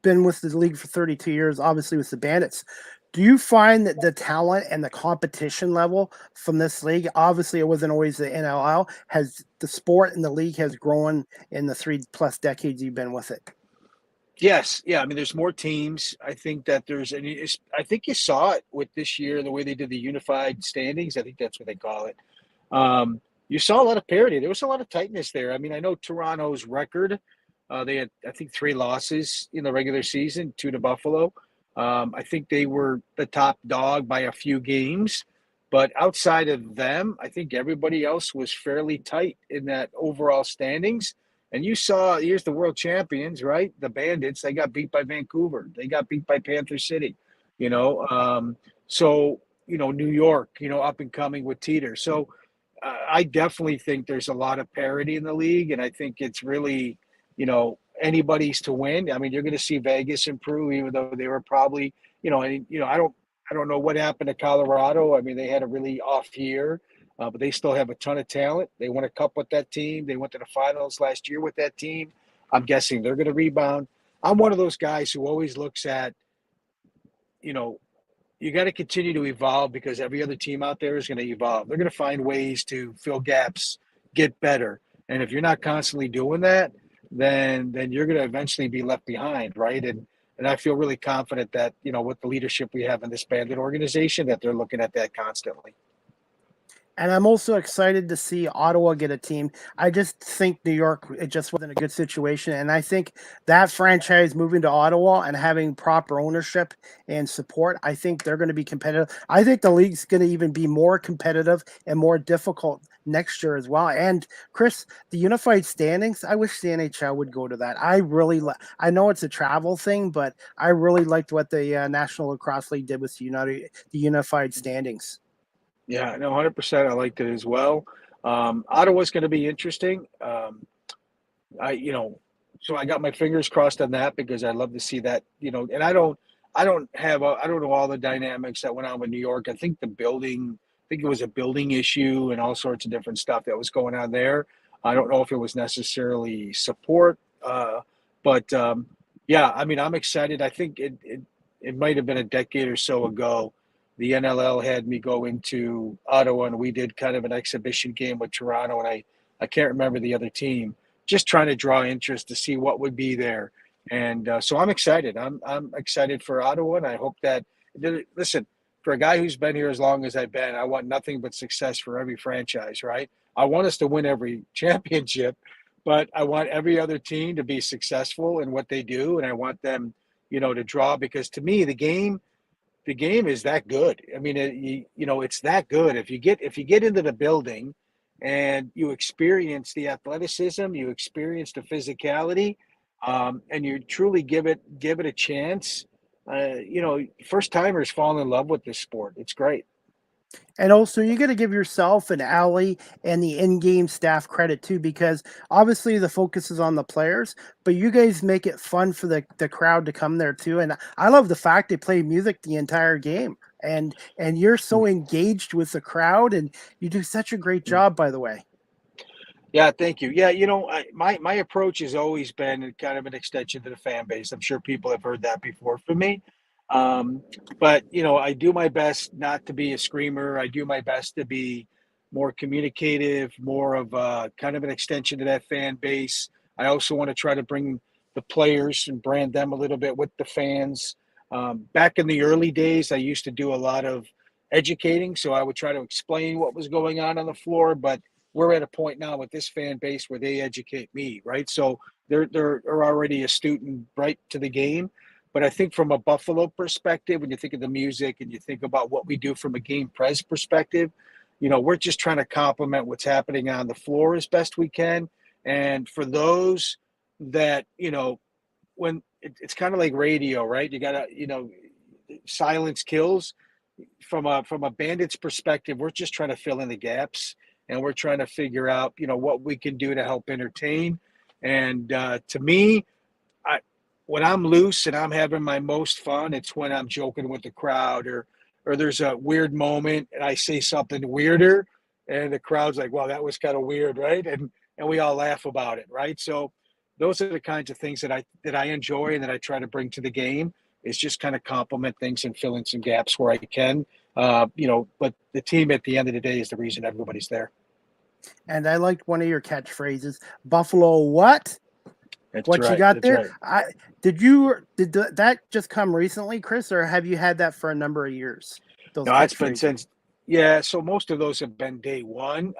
S2: been with the league for 32 years, obviously with the Bandits. Do you find that the talent and the competition level from this league, obviously it wasn't always the NLL, has the sport and the league has grown in the 3+ decades you've been with it?
S3: Yes. Yeah. I mean, there's more teams. I think that I think you saw it with this year, the way they did the unified standings. I think that's what they call it. You saw a lot of parity. There was a lot of tightness there. I mean, I know Toronto's record, they had, I think, 3 losses in the regular season, 2 to Buffalo. I think they were the top dog by a few games. But outside of them, I think everybody else was fairly tight in that overall standings. And you saw, here's the world champions, right? The Bandits, they got beat by Vancouver. They got beat by Panther City. So, New York, up and coming with Teeter. So I definitely think there's a lot of parity in the league, and I think it's really, anybody's to win. I mean, you're going to see Vegas improve, even though they were probably, I don't know what happened to Colorado. I mean, they had a really off year, but they still have a ton of talent. They won a cup with that team. They went to the finals last year with that team. I'm guessing they're going to rebound. I'm one of those guys who always looks at, you know, you got to continue to evolve because every other team out there is going to evolve. They're going to find ways to fill gaps, get better. And if you're not constantly doing that, then you're going to eventually be left behind, right? And I feel really confident that, with the leadership we have in this bandit organization, that they're looking at that constantly.
S2: And I'm also excited to see Ottawa get a team. I just think New York, it just wasn't a good situation. And I think that franchise moving to Ottawa and having proper ownership and support, I think they're going to be competitive. I think the league's going to even be more competitive and more difficult next year as well. And Chris, the unified standings, I wish the NHL would go to that. I know it's a travel thing, but I really liked what the National Lacrosse League did with the unified standings.
S3: Yeah, no, 100%. I liked it as well. Ottawa's going to be interesting. So I got my fingers crossed on that because I love to see that, and I don't know all the dynamics that went on with New York. I think it was a building issue and all sorts of different stuff that was going on there. I don't know if it was necessarily support, but yeah, I mean, I'm excited. I think it might have been a decade or so ago. The NLL had me go into Ottawa, and we did kind of an exhibition game with Toronto, and I can't remember the other team, just trying to draw interest to see what would be there. And so I'm excited. I'm excited for Ottawa, and I hope that – listen, for a guy who's been here as long as I've been, I want nothing but success for every franchise, right? I want us to win every championship, but I want every other team to be successful in what they do, and I want them, to draw because to me the game is that good. I mean, it's that good. If you get into the building and you experience the athleticism, you experience the physicality, and you truly give it a chance, first timers fall in love with this sport. It's great.
S2: And also, you got to give yourself and Allie and the in-game staff credit too, because obviously the focus is on the players, but you guys make it fun for the crowd to come there too. And I love the fact they play music the entire game, and you're so engaged with the crowd, and you do such a great job, by the way.
S3: Yeah, thank you. Yeah, my approach has always been kind of an extension to the fan base. I'm sure people have heard that before from me. But I do my best not to be a screamer. I do my best to be more communicative, more of a kind of an extension to that fan base. I also want to try to bring the players and brand them a little bit with the fans. Back in the early days, I used to do a lot of educating, so I would try to explain what was going on the floor. But we're at a point now with this fan base where they educate me, right? So they're already astute and bright to the game. But I think from a Buffalo perspective, when you think of the music and you think about what we do from a game pres perspective, we're just trying to complement what's happening on the floor as best we can. And for those that, when it's kind of like radio, right? You got to, silence kills. From a Bandits perspective, we're just trying to fill in the gaps, and we're trying to figure out, what we can do to help entertain. And to me, when I'm loose and I'm having my most fun, it's when I'm joking with the crowd or there's a weird moment and I say something weirder and the crowd's like, well, that was kind of weird, right? And we all laugh about it, right? So those are the kinds of things that I enjoy and that I try to bring to the game is just kind of complement things and fill in some gaps where I can. But the team at the end of the day is the reason everybody's there.
S2: And I liked one of your catchphrases, Buffalo what?
S3: That's
S2: what
S3: right,
S2: you got there?
S3: Right.
S2: Did that just come recently, Chris, or have you had that for a number of years?
S3: No, it's been since. Yeah, so most of those have been day one.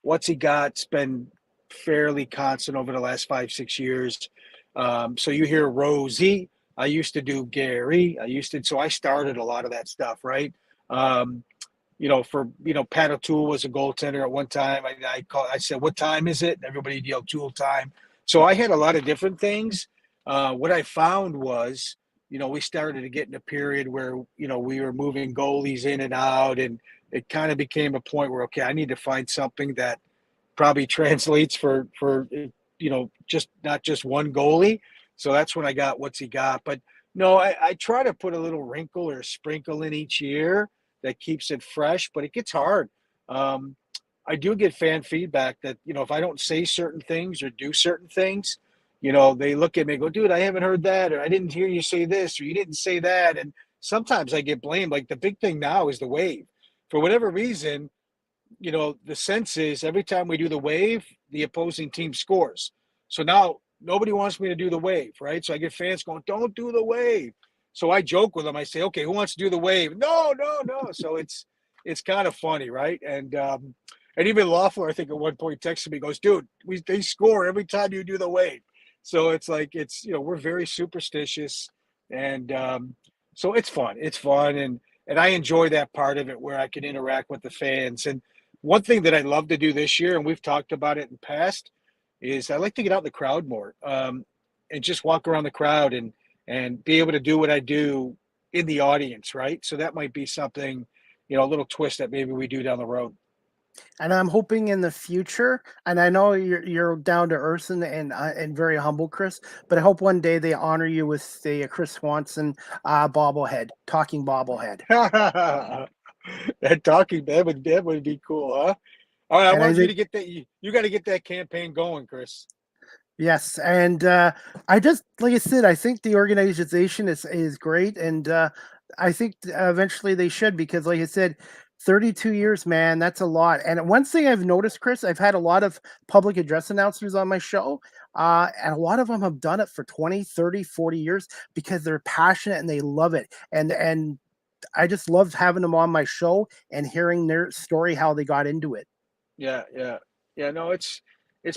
S3: What's he got's been fairly constant over the last 5-6 years. So you hear Rosie. I used to do Gary. So I started a lot of that stuff, right? Pat O'Toole was a goaltender at one time. I said, what time is it? And everybody yelled Tool time. So I had a lot of different things. What I found was we started to get in a period where, we were moving goalies in and out, and it kind of became a point where, okay, I need to find something that probably translates for just not just one goalie. So that's when I got What's He Got. But no, I try to put a little wrinkle or a sprinkle in each year that keeps it fresh, but it gets hard. I do get fan feedback that, if I don't say certain things or do certain things, they look at me and go, dude, I haven't heard that, or I didn't hear you say this, or you didn't say that. And sometimes I get blamed. Like the big thing now is the wave. For whatever reason, the sense is every time we do the wave, the opposing team scores. So now nobody wants me to do the wave, right? So I get fans going, don't do the wave. So I joke with them. I say, okay, who wants to do the wave? No, no, no. So it's kind of funny, right? And even Loeffler, I think at one point texted me, goes, dude, they score every time you do the wave. So it's like, we're very superstitious. And so it's fun. It's fun. And I enjoy that part of it where I can interact with the fans. And one thing that I'd love to do this year, and we've talked about it in the past, is I like to get out in the crowd more and just walk around the crowd and be able to do what I do in the audience, right? So that might be something, a little twist that maybe we do down the road.
S2: And I'm hoping in the future, and I know you're down to earth and very humble, Chris, but I hope one day they honor you with the Chris Swenson talking bobblehead.
S3: That would be cool, huh? All right, I want you to get that. You got to get that campaign going, Chris.
S2: Yes, and I just, like I said, I think the organization is great, and I think eventually they should, because, like I said, 32 years, man, that's a lot. And one thing I've noticed, Chris, I've had a lot of public address announcers on my show, and a lot of them have done it for 20, 30, 40 years because they're passionate and they love it. And I just love having them on my show and hearing their story, how they got into it.
S3: Yeah. No, it's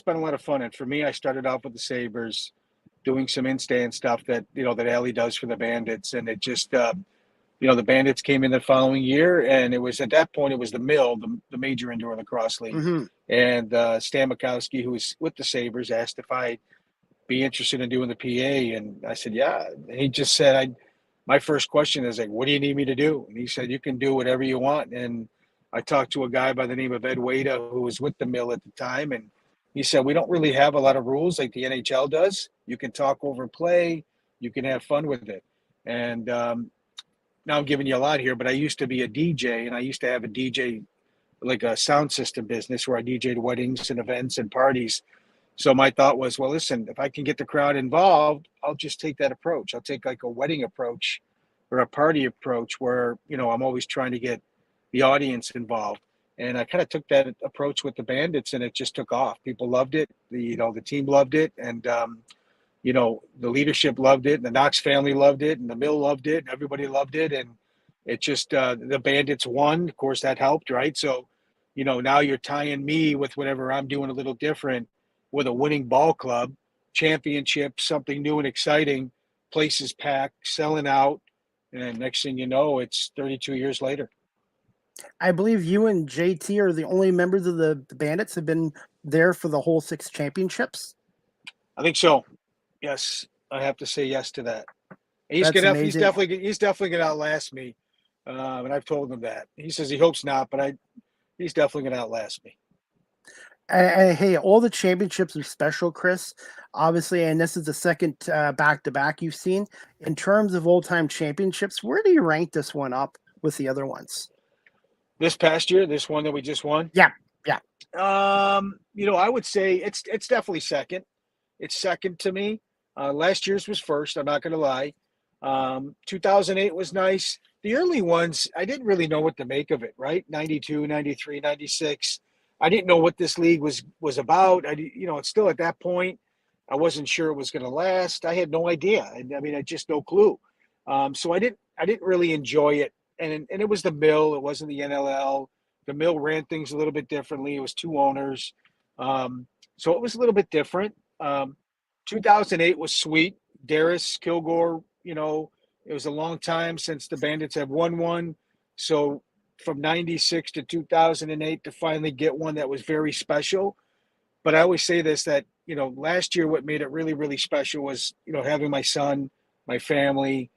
S3: been a lot of fun. And for me, I started off with the Sabres doing some in-stand stuff that, that Allie does for the Bandits. And it just, the Bandits came in the following year, and it was at that point, it was the Mill, the major indoor lacrosse league.
S2: Mm-hmm.
S3: And Stan Mikowski, who was with the Sabres, asked if I'd be interested in doing the PA. And I said, yeah. And he just said, my first question is like, what do you need me to do? And he said, you can do whatever you want. And I talked to a guy by the name of Ed Wada, who was with the Mill at the time. And he said, we don't really have a lot of rules like the NHL does. You can talk over play. You can have fun with it. And now I'm giving you a lot here, but I used to be a DJ, and I used to have a DJ, like a sound system business where I DJ'd weddings and events and parties. So my thought was, well, listen, if I can get the crowd involved, I'll just take that approach. I'll take like a wedding approach or a party approach where, I'm always trying to get the audience involved. And I kind of took that approach with the Bandits, and it just took off. People loved it. The team loved it. And, the leadership loved it, and the Knox family loved it, and the Mill loved it, and everybody loved it. And it just, the Bandits won. Of course, that helped, right? So, now you're tying me with whatever I'm doing a little different with a winning ball club, championship, something new and exciting, places packed, selling out. And next thing you know, it's 32 years later.
S2: I believe you and JT are the only members of the Bandits have been there for the whole 6 championships.
S3: I think so. Yes, I have to say yes to that. He's definitely gonna outlast me, and I've told him that. He says he hopes not, but he's definitely gonna outlast me.
S2: Hey, all the championships are special, Chris. Obviously, and this is the second back-to-back you've seen. In terms of old-time championships, where do you rank this one up with the other ones?
S3: This past year, this one that we just won?
S2: Yeah.
S3: I would say it's definitely second. It's second to me. Last year's was first, I'm not going to lie. 2008 was nice. The early ones, I didn't really know what to make of it, right? 92, 93, 96. I didn't know what this league was about. It's still at that point, I wasn't sure it was going to last. I had no idea. I just no clue. So I didn't really enjoy it. And it was the Mill. It wasn't the NLL. The Mill ran things a little bit differently. It was 2 owners. So it was a little bit different. 2008 was sweet. Darris, Kilgore, it was a long time since the Bandits have won one. So from 96 to 2008 to finally get one that was very special. But I always say this, that, last year what made it really, really special was, having my son, my family,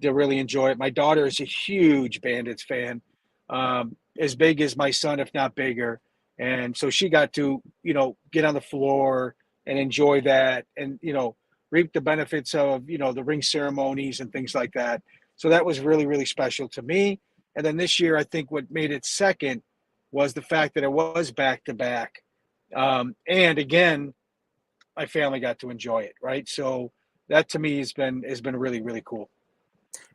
S3: to really enjoy it. My daughter is a huge Bandits fan, as big as my son, if not bigger. And so she got to, get on the floor and enjoy that and, reap the benefits of, the ring ceremonies and things like that. So that was really, really special to me. And then this year, I think what made it second was the fact that it was back to back. And again, my family got to enjoy it, right? So that to me has been really, really cool.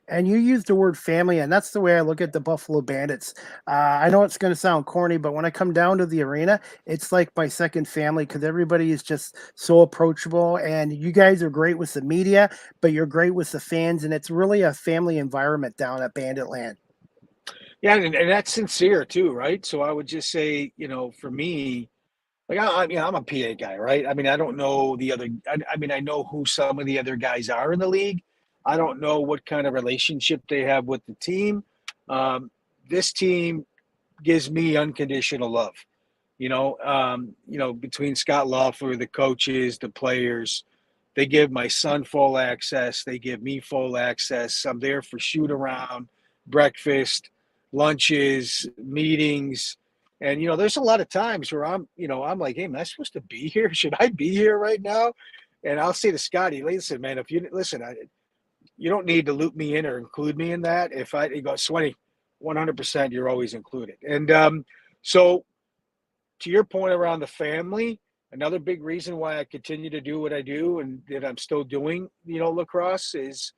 S2: And you use the word family, and that's the way I look at the Buffalo Bandits. I know it's going to sound corny, but when I come down to the arena, it's like my second family because everybody is just so approachable. And you guys are great with the media, but you're great with the fans, and it's really a family environment down at Bandit Land.
S3: Yeah, and that's sincere too, right? So I would just say, for me, like I'm a PA guy, right? I mean, I don't know the other. I mean, I know who some of the other guys are in the league. I don't know what kind of relationship they have with the team. This team gives me unconditional love. Between Scott Loeffler, the coaches, the players, they give my son full access. They give me full access. I'm there for shoot around, breakfast, lunches, meetings. And, there's a lot of times where I'm like, hey, am I supposed to be here? Should I be here right now? And I'll say to Scotty, listen, man, if you listen, you don't need to loop me in or include me in that. If you go, Swenny, 100%, you're always included. And so to your point around the family, another big reason why I continue to do what I do and that I'm still doing, lacrosse is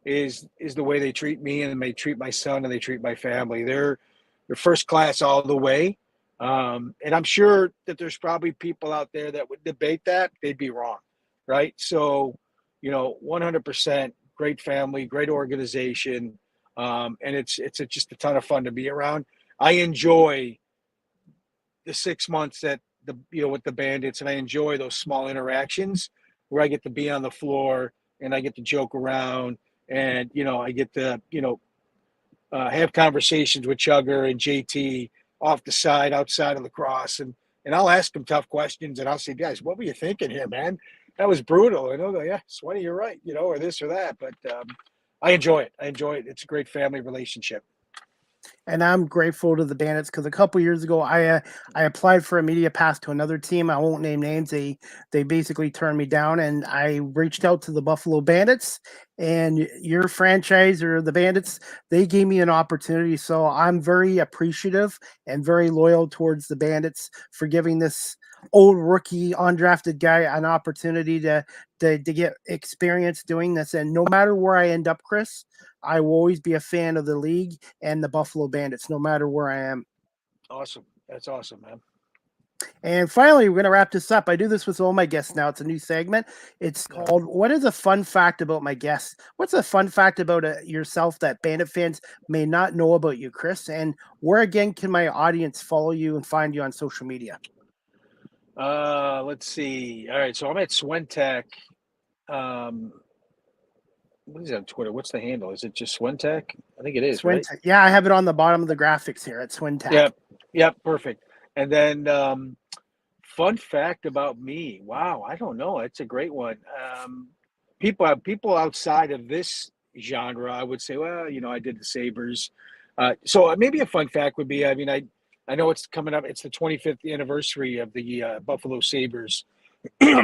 S3: the way they treat me and they treat my son and they treat my family. They're first class all the way. And I'm sure that there's probably people out there that would debate that. They'd be wrong, right? So, 100% great family, great organization, and it's just a ton of fun to be around. I enjoy the 6 months that with the Bandits, and I enjoy those small interactions where I get to be on the floor and I get to joke around and I get to have conversations with Chugger and JT off the side outside of lacrosse, and I'll ask them tough questions and I'll say, guys, what were you thinking here, man? That was brutal. And they'll go, yeah, Sweaty, you're right, or this or that. But I enjoy it. It's a great family relationship.
S2: And I'm grateful to the Bandits because a couple years ago, I applied for a media pass to another team. I won't name names. They basically turned me down, and I reached out to the Buffalo Bandits, and your franchise or the Bandits, they gave me an opportunity. So I'm very appreciative and very loyal towards the Bandits for giving this old rookie undrafted guy an opportunity to get experience doing this. And no matter where I end up, Chris, I will always be a fan of the league and the Buffalo Bandits, no matter where I am.
S3: Awesome. That's awesome, man.
S2: And finally, we're going to wrap this up. I do this with all my guests now. It's a new segment. It's called What is a Fun Fact About My Guests? What's a fun fact about yourself that Bandit fans may not know about you, Chris? And where, again, can my audience follow you and find you on social media?
S3: Let's see. All right. So I'm at Swentech. What is that on Twitter? What's the handle? Is it just Swentech? I think it is, right?
S2: Yeah, I have it on the bottom of the graphics here at Swentech.
S3: Yep, perfect. And then fun fact about me. Wow, I don't know. It's a great one. People outside of this genre, I would say, well, I did the Sabres. So maybe a fun fact would be, I mean, I know it's coming up. It's the 25th anniversary of the Buffalo Sabres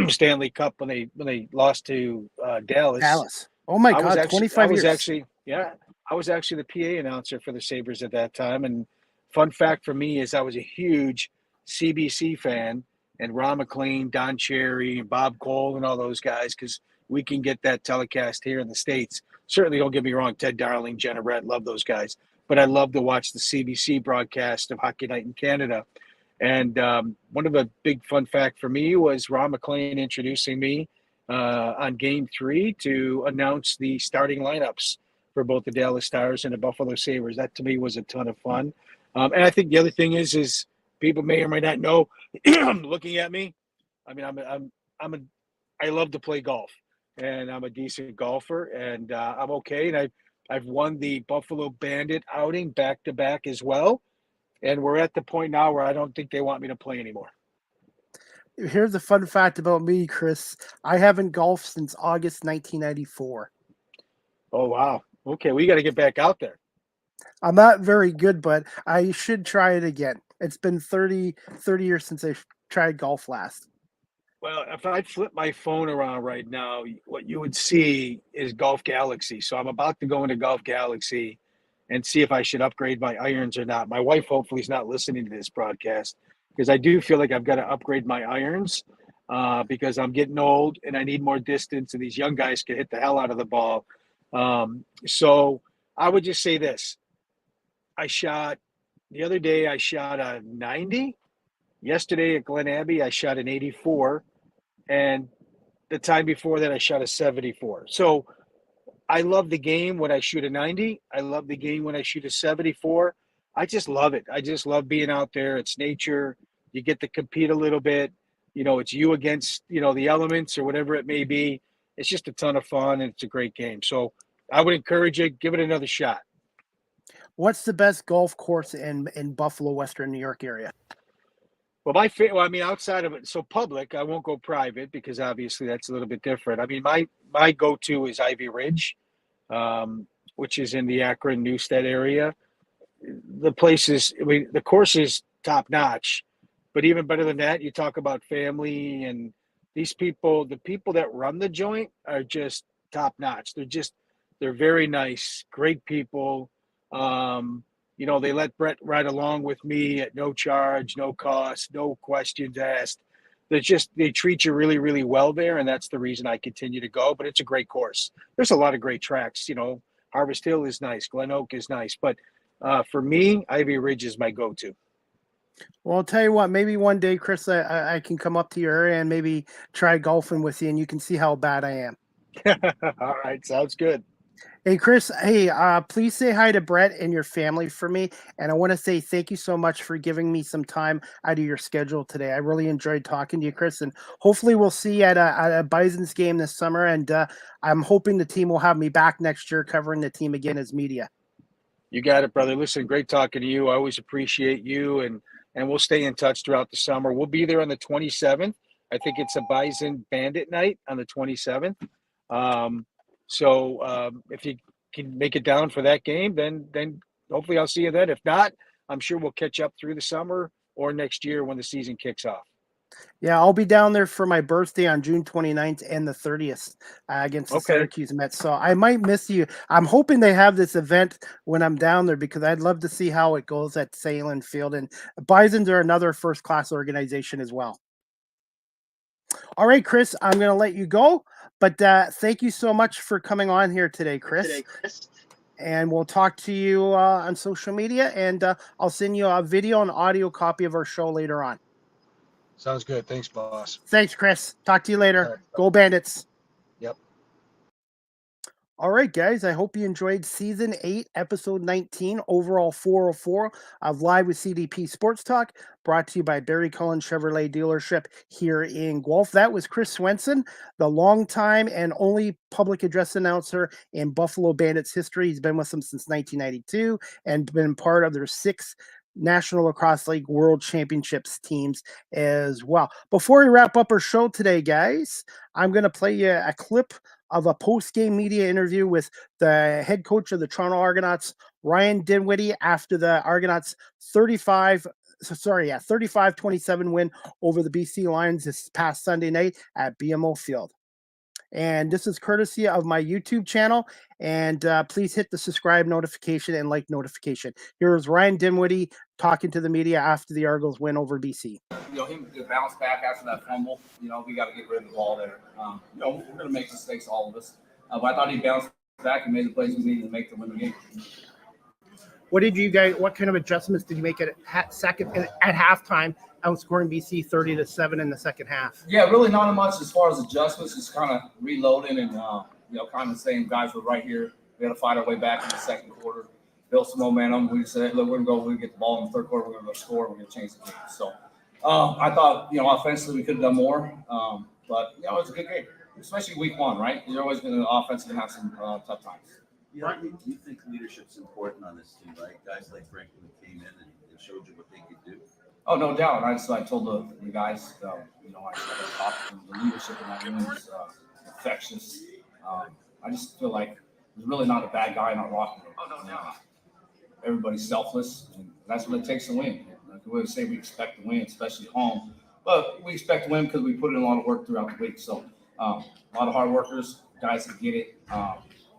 S3: Stanley Cup when they lost to Dallas.
S2: Oh my God, 25 years.
S3: I was actually the PA announcer for the Sabres at that time. And fun fact for me is I was a huge CBC fan and Ron McLean, Don Cherry, and Bob Cole and all those guys, because we can get that telecast here in the States. Certainly, don't get me wrong, Ted Darling, Jenna Rett, love those guys. But I love to watch the CBC broadcast of Hockey Night in Canada. And one of the big fun fact for me was Ron McLean introducing me on Game 3 to announce the starting lineups for both the Dallas Stars and the Buffalo Sabres. That to me was a ton of fun. And I think the other thing is people may or may not know, looking at me, I mean, I love to play golf, and I'm a decent golfer, and I'm okay. And I've won the Buffalo Bandit outing back to back as well. And we're at the point now where I don't think they want me to play anymore.
S2: Here's a fun fact about me, Chris. I haven't golfed since August 1994.
S3: Oh, wow. Okay, we got to get back out there.
S2: I'm not very good, but I should try it again. It's been 30 years since I tried golf last.
S3: Well, if I flip my phone around right now, what you would see is Golf Galaxy. So I'm about to go into Golf Galaxy and see if I should upgrade my irons or not. My wife hopefully is not listening to this broadcast because I do feel like I've got to upgrade my irons because I'm getting old and I need more distance, and these young guys can hit the hell out of the ball. So I would just say this. The other day, I shot a 90. Yesterday at Glen Abbey, I shot an 84. And the time before that, I shot a 74. So I love the game when I shoot a 90. I love the game when I shoot a 74. I just love it. I just love being out there. It's nature. You get to compete a little bit. It's you against, the elements or whatever it may be. It's just a ton of fun, and it's a great game. So I would encourage you, give it another shot.
S2: What's the best golf course in Buffalo, Western New York area?
S3: Well, outside of it, so public, I won't go private because obviously that's a little bit different. I mean, my go-to is Ivy Ridge, which is in the Akron Newstead area. The course is top notch, but even better than that, you talk about family and the people that run the joint are just top notch. They're very nice, great people. They let Brett ride along with me at no charge, no cost, no questions asked. They treat you really, really well there, and that's the reason I continue to go. But it's a great course. There's a lot of great tracks. Harvest Hill is nice, Glen Oak is nice, but for me, Ivy Ridge is my go-to.
S2: Well, I'll tell you what. Maybe one day, Chris, I can come up to your area and maybe try golfing with you, and you can see how bad I am.
S3: All right, sounds good.
S2: Hey, Chris, please say hi to Brett and your family for me. And I want to say thank you so much for giving me some time out of your schedule today. I really enjoyed talking to you, Chris, and hopefully we'll see you at a Bison's game this summer. And I'm hoping the team will have me back next year covering the team again as media.
S3: You got it, brother. Listen, great talking to you. I always appreciate you, and we'll stay in touch throughout the summer. We'll be there on the 27th. I think it's a Bison Bandit night on the 27th. So if you can make it down for that game, then hopefully I'll see you then. If not, I'm sure we'll catch up through the summer or next year when the season kicks off.
S2: Yeah, I'll be down there for my birthday on June 29th and the 30th against the Syracuse Mets. So I might miss you. I'm hoping they have this event when I'm down there because I'd love to see how it goes at Salem Field. And Bisons are another first-class organization as well. All right, Chris, I'm going to let you go. But thank you so much for coming on here today, Chris. And we'll talk to you on social media. And I'll send you a video and audio copy of our show later on.
S3: Sounds good. Thanks, boss.
S2: Thanks, Chris. Talk to you later. Right. Go Bandits.
S3: Yep.
S2: All right, guys. I hope you enjoyed Season 8, Episode 19, Overall 404 of Live with CDP Sports Talk, brought to you by Barry Cullen Chevrolet Dealership here in Guelph. That was Chris Swenson, the longtime and only public address announcer in Buffalo Bandits history. He's been with them since 1992 and been part of their 6 National Lacrosse League World Championships teams as well. Before we wrap up our show today, guys, I'm going to play you a clip of a post-game media interview with the head coach of the Toronto Argonauts, Ryan Dinwiddie, after the Argonauts 35-27 win over the BC Lions this past Sunday night at BMO Field. And this is courtesy of my YouTube channel. And please hit the subscribe notification and like notification. Here's Ryan Dinwiddie talking to the media after the Argos win over BC.
S4: Him to bounce back after that fumble. We got to get rid of the ball there. We're going to make mistakes, all of us. But I thought he bounced back and made the plays we needed to make to win the game.
S2: What kind of adjustments did you make at halftime, outscoring BC 30-7 in the second half?
S4: Yeah, really not much as far as adjustments. Just kind of reloading and kind of the same guys were right here. We had to fight our way back in the second quarter, build some momentum. We said, hey, look, we're going to get the ball in the third quarter. We're going to go score. We're going to change the game. So I thought, offensively we could have done more. But it was a good game, especially week 1, right? You're always going to offensively have some tough times.
S5: You think leadership's important on this team, right? Guys like Franklin came in and showed you what they could do.
S4: Oh, no doubt. I told the guys, I talked to them. The leadership in that room is infectious. I just feel like there's really not a bad guy in our locker room. Oh, no doubt. Everybody's selfless, and that's what it takes to win. Like we always say, we expect to win, especially at home. But we expect to win because we put in a lot of work throughout the week. So a lot of hard workers, guys that get it,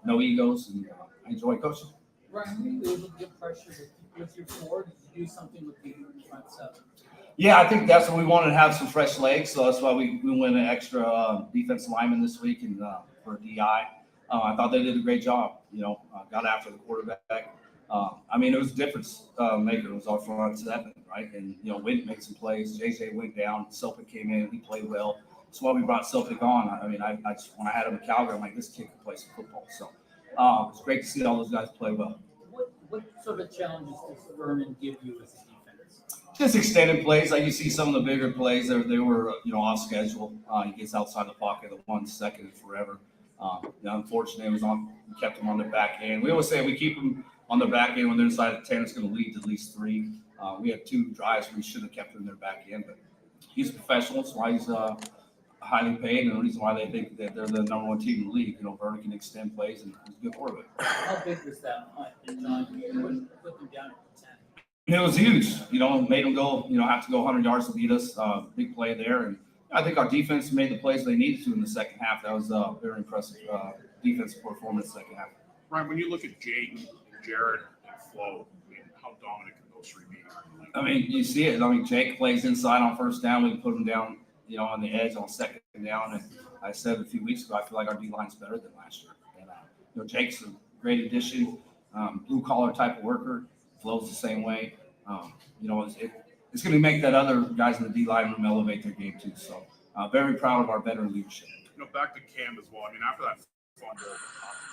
S4: no egos, and I enjoy coaching.
S6: Ryan, were you able to get pressure with your four? Did you do something with the front seven?
S4: Yeah, I think that's what we wanted to have some fresh legs. So that's why we went an extra defensive lineman this week and for DI. I thought they did a great job. Got after the quarterback. It was a difference maker. It was our front seven, right? And Wint made some plays. JJ went down. Selpic came in. He played well. That's why we brought Selpic on. When I had him in Calgary, I'm like, this kid can play some football. So it's great to see all those guys play well.
S6: What sort of challenges does Vernon give you as a defense?
S4: Just extended plays. Like you see some of the bigger plays, they were off schedule. He gets outside the pocket of 1 second and forever. Unfortunately, we kept him on the back end. We always say we keep them on their back end when they're inside the 10. It's going to lead to at least 3. We had 2 drives where we should have kept them in their back end, but he's a professional. That's why he's highly paid, and the reason why they think that they're the number 1 team in the league. Vernon can extend plays, and he's a good quarterback.
S6: How big was that hunt? And you put them down at 10.
S4: It was huge. Made them go. Have to go 100 yards to beat us. Big play there, and I think our defense made the plays they needed to in the second half. That was a very impressive defensive performance second half.
S7: Ryan, when you look at Jake, Jared, and Flo, how dominant can those 3 be?
S4: You see it. Jake plays inside on first down. We can put him down, on the edge on second down. And I said a few weeks ago, I feel like our D-line's better than last year. And, Jake's a great addition, blue-collar type of worker. Flows the same way. It's going to make that other guys in the D-line room elevate their game too. So very proud of our veteran leadership.
S7: Back to Cam as well. After that fumble,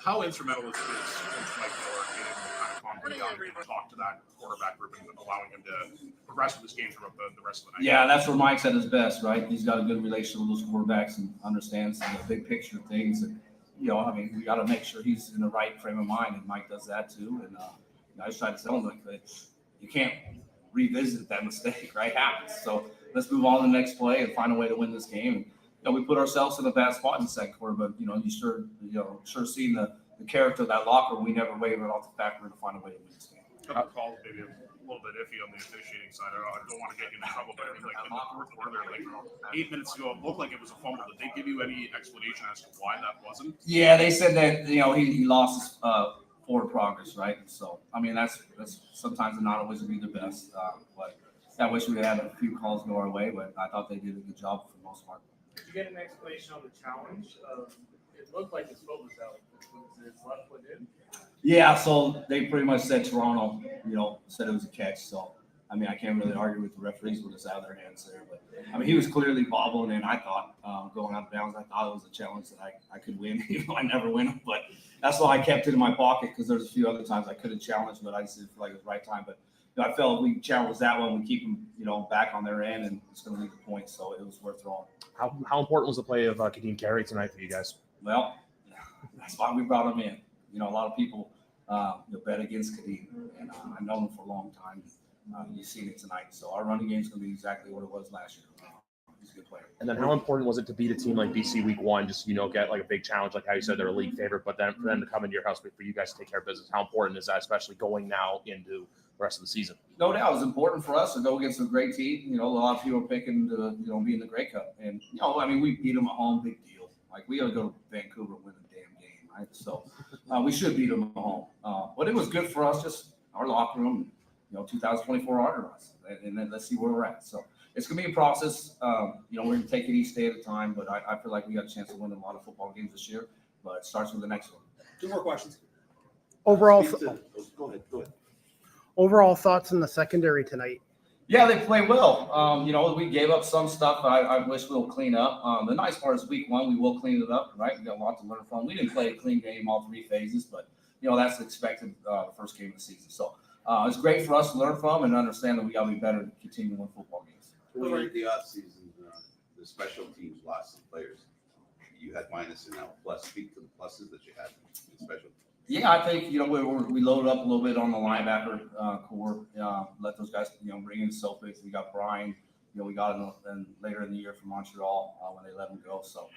S7: how instrumental is Coach Mike Miller getting kind of calm down and talk to that quarterback group and allowing him to progress with this game throughout the rest of the night?
S4: Yeah, that's where Mike's at his best, right? He's got a good relationship with those quarterbacks and understands the big picture of things. And, we got to make sure he's in the right frame of mind, and Mike does that too. And I just try to tell him that you can't revisit that mistake, right? It happens. So let's move on to the next play and find a way to win this game. And, we put ourselves in a bad spot in the second quarter, but you sure seen the character of that locker. We never wavered off the fact we're going to find a way to win this game.
S7: A couple calls, maybe a little bit iffy on the officiating side. I don't want to get you in trouble, but in the fourth quarter, 8 minutes ago, it looked like it was a fumble. Did they give you any explanation as to why that wasn't?
S4: Yeah, they said that he lost his forward progress, right? So that's sometimes not always going to be the best, but I wish we had a few calls go our way. But I thought they did a good job for the most part.
S8: Did you get an explanation on the challenge? It looked like his foot was out. Was his left foot in?
S4: Yeah, so they pretty much said Toronto, said it was a catch. So, I can't really argue with the referees with us out of their hands there. But, he was clearly bobbling, and I thought going out of bounds, I thought it was a challenge that I could win. I never win them, but that's why I kept it in my pocket because there's a few other times I could have challenged, but I just didn't feel like it was the right time. But I felt if we challenge that one, we keep them, back on their end, and it's going to lead the points. So it was worth throwing.
S9: How important was the play of Kadeem Carey tonight for you guys?
S4: Well, that's why we brought him in. A lot of people bet against Kadeem, and I've known him for a long time. You've seen it tonight. So our running game is going to be exactly what it was last year. He's a good player.
S9: And then how important was it to beat a team like BC week 1, just, get like a big challenge, like how you said they're a league favorite, but then for them to come into your house for you guys to take care of business? How important is that, especially going now into the rest of the season?
S4: No doubt. It was important for us to go against a great team. A lot of people are picking to, be in the Grey Cup. And, we beat them at home, big deal. Like, we got to go to Vancouver and win the damn game, right? So we should beat them at home. But it was good for us, just our locker room, 2024 Argonauts. And then let's see where we're at. So it's going to be a process. We're going to take it each day at a time. But I feel like we got a chance to win a lot of football games this year. But it starts with the next one.
S10: 2 more questions.
S2: Overall,
S5: Go ahead.
S2: overall thoughts on the secondary tonight?
S4: Yeah, they played well. We gave up some stuff I wish we'll clean up. The nice part is week 1, we will clean it up, right? We got a lot to learn from. We didn't play a clean game all 3 phases, but, that's expected the first game of the season. So it's great for us to learn from and understand that we got to be better to continue to win football games.
S5: During the offseason, the special teams lost some players. You had minus and now plus. Speak to the pluses that you had in special teams.
S4: Yeah, I think, we loaded up a little bit on the linebacker core. Let those guys, bring in Selfic. We got Brian we got him then later in the year from Montreal when they let him go. So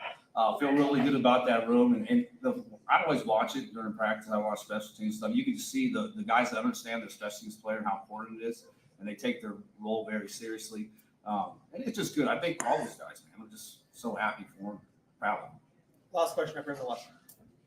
S4: feel really good about that room. And I always watch it during practice. I watch special teams stuff. You can see the guys that understand their special teams player and how important it is, and they take their role very seriously. And it's just good. I think all those guys, man, I'm just so happy for them, proud of them.
S6: Last question, I bring the last.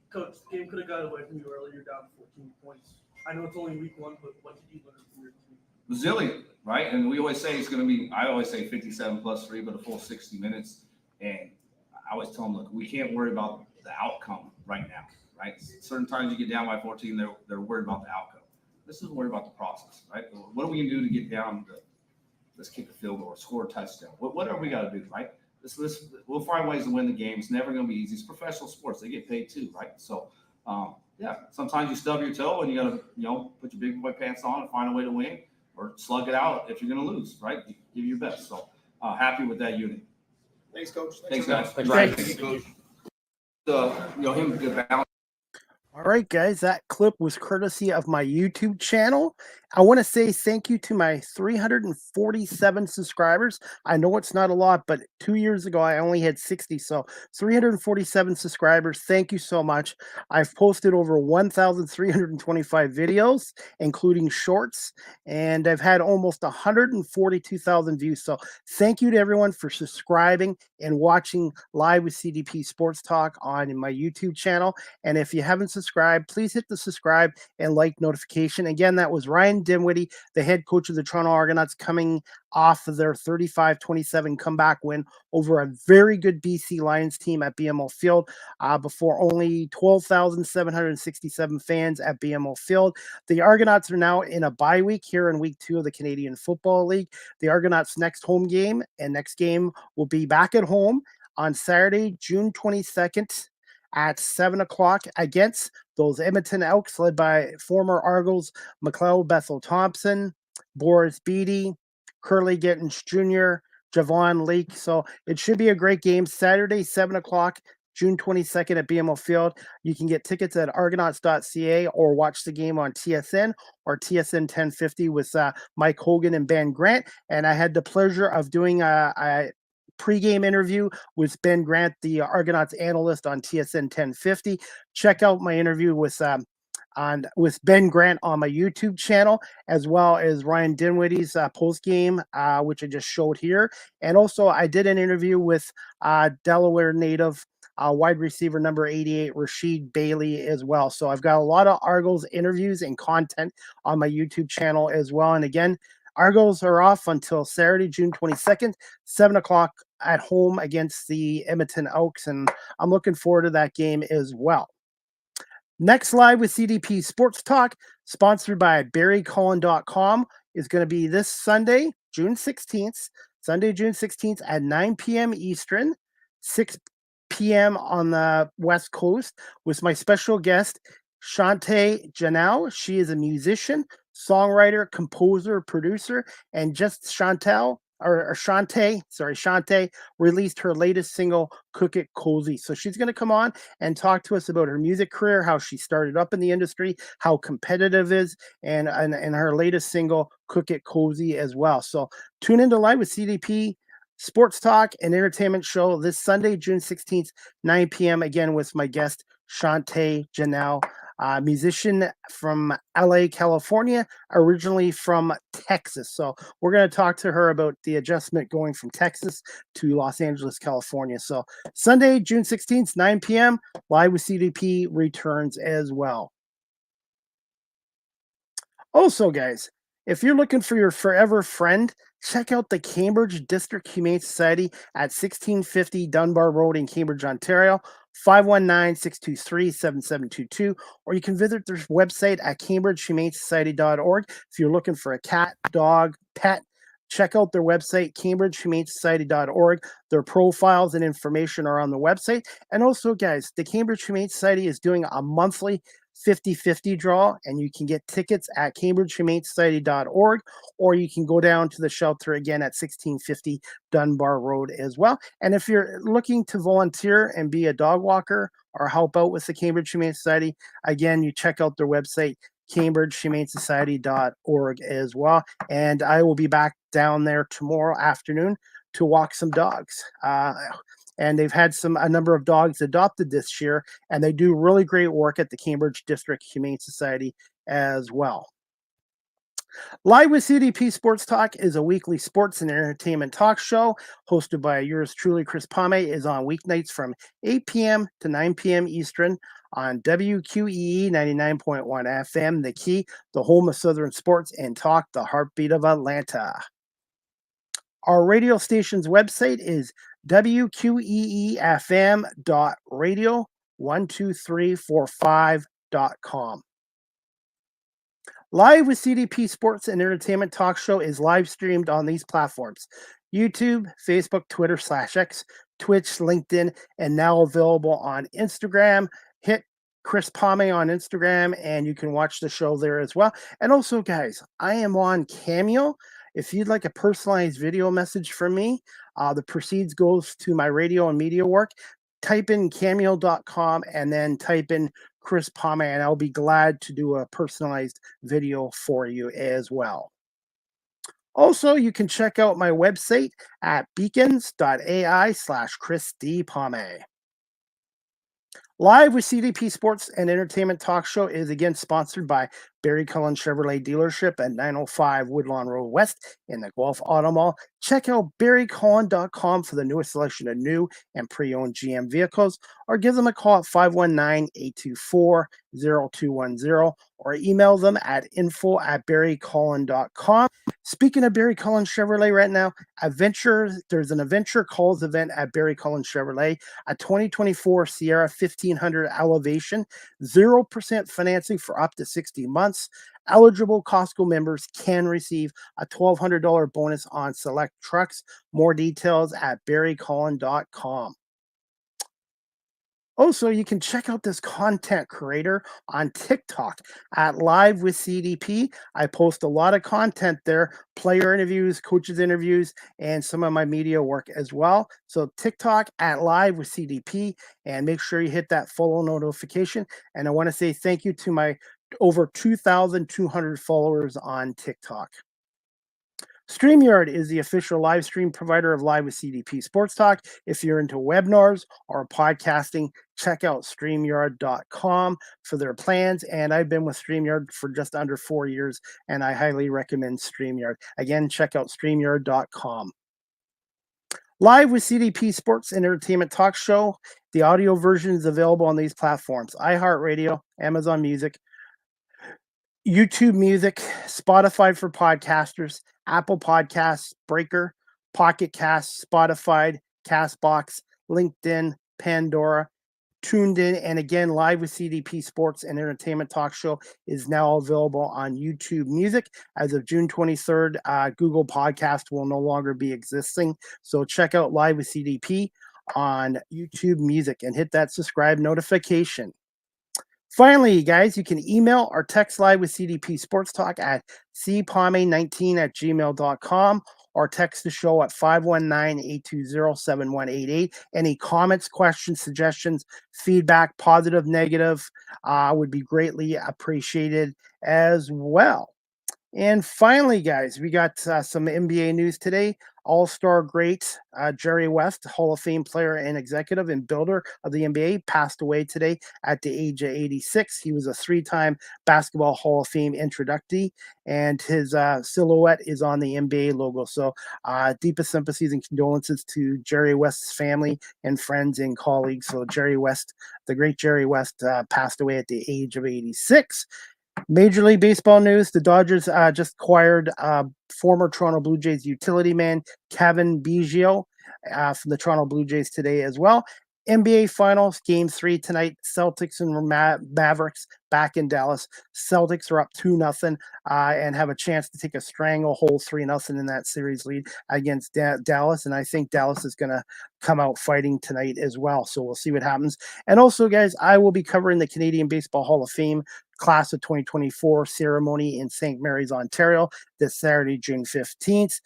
S6: Coach, the game could have got away from you earlier. You're down 14 points. I know it's only week 1, but what did you learn from your team?
S4: Resilient, right? And we always say it's going to be, I always say 57 plus 3, but a full 60 minutes. And I always tell them, look, we can't worry about the outcome right now, right? Certain times you get down by 14, they're worried about the outcome. This is worried about the process, right? What are we going to do to get down to, let's kick a field goal or score a touchdown? Whatever we got to do, right? We'll find ways to win the game. It's never going to be easy. It's professional sports. They get paid too, right? So, sometimes you stub your toe and you got to, put your big boy pants on and find a way to win or slug it out if you're going to lose, right? Give your best. So, happy with that unit.
S6: Thanks, Coach.
S4: Thanks, guys.
S9: Thanks, Ryan.
S4: Coach. Him good balance.
S2: All right, guys, that clip was courtesy of my YouTube channel. I want to say thank you to my 347 subscribers. I know it's not a lot, but 2 years ago, I only had 60. So 347 subscribers. Thank you so much. I've posted over 1,325 videos, including shorts, and I've had almost 142,000 views. So thank you to everyone for subscribing and watching Live with CDP Sports Talk on my YouTube channel. And if you haven't subscribed, please hit the subscribe and like notification. Again, that was Ryan Dinwiddie, the head coach of the Toronto Argonauts, coming off of their 35-27 comeback win over a very good BC Lions team at BMO Field before only 12,767 fans at BMO Field. The Argonauts are now in a bye week here in week 2 of the Canadian Football League. The Argonauts' next home game will be back at home on Saturday, June 22nd at 7 o'clock against those Edmonton Elks led by former Argos McLeod Bethel Thompson, Boris Beatty, Curly Gittins Jr., Javon Leake. So it should be a great game. Saturday, 7 o'clock, June 22nd at BMO Field. You can get tickets at argonauts.ca or watch the game on TSN or TSN 1050 with Mike Hogan and Ben Grant. And I had the pleasure of doing a pregame interview with Ben Grant, the Argonauts analyst on TSN 1050. Check out my interview with Ben Grant on my YouTube channel, as well as Ryan Dinwiddie's postgame, which I just showed here. And also, I did an interview with Delaware native wide receiver number 88, Rashid Bailey, as well. So I've got a lot of Argos interviews and content on my YouTube channel as well. And again, Argos are off until Saturday, June 22nd, 7 o'clock at home against the Edmonton Elks, and I'm looking forward to that game as well. Next Live with CDP Sports Talk, sponsored by BarryCullen.com, is going to be this Sunday, June 16th at 9 p.m. Eastern, 6 p.m. on the West Coast, with my special guest, Shantae Janelle. She is a musician, songwriter, composer, producer, and just Shantae released her latest single, Cook It Cozy. So she's going to come on and talk to us about her music career, how she started up in the industry, how competitive it is, and her latest single, Cook It Cozy, as well. So tune into Live with CDP Sports Talk and Entertainment Show this Sunday, June 16th, 9 p.m. again with my guest, Shantae Janelle, musician from LA, California, originally from Texas. So we're going to talk to her about the adjustment going from Texas to Los Angeles, California. So Sunday, June 16th, 9 p.m., Live with CDP returns as well. Also, guys, if you're looking for your forever friend, check out the Cambridge District Humane Society at 1650 Dunbar Road in Cambridge, Ontario, 519-623-7722, or you can visit their website at cambridgehumanesociety.org. If you're looking for a cat, dog, pet, check out their website, cambridgehumanesociety.org. Their profiles and information are on the website. And also, guys, the Cambridge Humane Society is doing a monthly 50-50 draw, and you can get tickets at cambridgehumanesociety.org, or you can go down to the shelter again at 1650 Dunbar Road as well. And if you're looking to volunteer and be a dog walker or help out with the Cambridge Humane Society, again, you check out their website, CambridgeHumaneSociety.org as well. And I will be back down there tomorrow afternoon to walk some dogs. And they've had a number of dogs adopted this year, and they do really great work at the Cambridge District Humane Society as well. Live with CDP Sports Talk is a weekly sports and entertainment talk show hosted by yours truly, Chris Pame, is on weeknights from 8 p.m. to 9 p.m. Eastern on WQEE 99.1 FM, The Key, the home of Southern sports and talk, the heartbeat of Atlanta. Our radio station's website is wqeefm.radio12345.com. Live with CDP Sports and Entertainment Talk Show is live streamed on these platforms: YouTube, Facebook, Twitter /X, Twitch, LinkedIn, and now available on Instagram. Hit Chris Pame on Instagram, and you can watch the show there as well. And also, guys, I am on Cameo. If you'd like a personalized video message from me, the proceeds goes to my radio and media work. Type in cameo.com and then type in Chris Pame, and I'll be glad to do a personalized video for you as well. Also, you can check out my website at beacons.ai/Chris D. Pame. Live with CDP Sports and Entertainment Talk Show is again sponsored by Barry Cullen Chevrolet Dealership at 905 Woodlawn Road West in the Guelph Auto Mall. Check out barrycullen.com for the newest selection of new and pre-owned GM vehicles, or give them a call at 519-824-0210, or email them at info@barrycullen.com. Speaking of Barry Cullen Chevrolet right now, there's an Adventure Calls event at Barry Cullen Chevrolet, a 2024 Sierra 1500 Elevation, 0% financing for up to 60 months. Eligible Costco members can receive a $1,200 bonus on select trucks. More details at barrycullen.com. Also, you can check out this content creator on TikTok at Live with CDP. I post a lot of content there, player interviews, coaches interviews, and some of my media work as well. So TikTok at Live with CDP, and make sure you hit that follow notification. And I want to say thank you to my over 2,200 followers on TikTok. StreamYard is the official live stream provider of Live with CDP Sports Talk. If you're into webinars or podcasting, check out StreamYard.com for their plans. And I've been with StreamYard for just under 4 years, and I highly recommend StreamYard. Again, check out StreamYard.com. Live with CDP Sports and Entertainment Talk Show. The audio version is available on these platforms: iHeartRadio, Amazon Music, YouTube Music, Spotify for podcasters, Apple Podcasts, Breaker, Pocket Casts, Spotify, Castbox, LinkedIn, Pandora, Tuned In, and again, Live with CDP Sports and Entertainment Talk Show is now available on YouTube Music. As of June 23rd, Google Podcast will no longer be existing. So check out Live with CDP on YouTube Music and hit that subscribe notification. Finally, guys, you can email or text Live with CDP Sports Talk at cpame19@gmail.com, or text the show at 519-820-7188. Any comments, questions, suggestions, feedback, positive, negative, would be greatly appreciated as well. And finally, guys, we got some NBA news today. All-star great Jerry West, Hall of Fame player and executive and builder of the NBA, passed away today at the age of 86. He was a three-time Basketball Hall of Fame inductee, and his silhouette is on the NBA logo. So deepest sympathies and condolences to Jerry West's family and friends and colleagues. So Jerry West, the great Jerry West, passed away at the age of 86. Major League Baseball news: the Dodgers just acquired former Toronto Blue Jays utility man Kevin Biggio from the Toronto Blue Jays today as well. NBA Finals, Game 3 tonight. Celtics and Mavericks back in Dallas. Celtics are up 2-0 and have a chance to take a stranglehold 3-0 in that series lead against Dallas. And I think Dallas is going to come out fighting tonight as well. So we'll see what happens. And also, guys, I will be covering the Canadian Baseball Hall of Fame Class of 2024 ceremony in St. Mary's, Ontario, this Saturday, June 15th.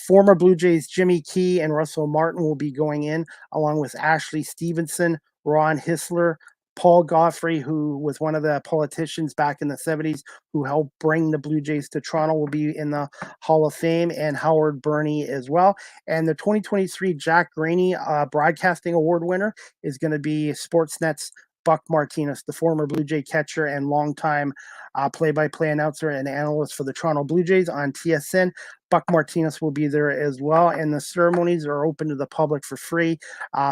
S2: Former Blue Jays Jimmy Key and Russell Martin will be going in, along with Ashley Stevenson, Ron Hisler, Paul Goffrey, who was one of the politicians back in the 70s who helped bring the Blue Jays to Toronto, will be in the Hall of Fame, and Howard Burney as well. And the 2023 Jack Graney Broadcasting Award winner is going to be Sportsnet's Buck Martinez, the former Blue Jay catcher and longtime play-by-play announcer and analyst for the Toronto Blue Jays on TSN. Buck Martinez will be there as well, and the ceremonies are open to the public for free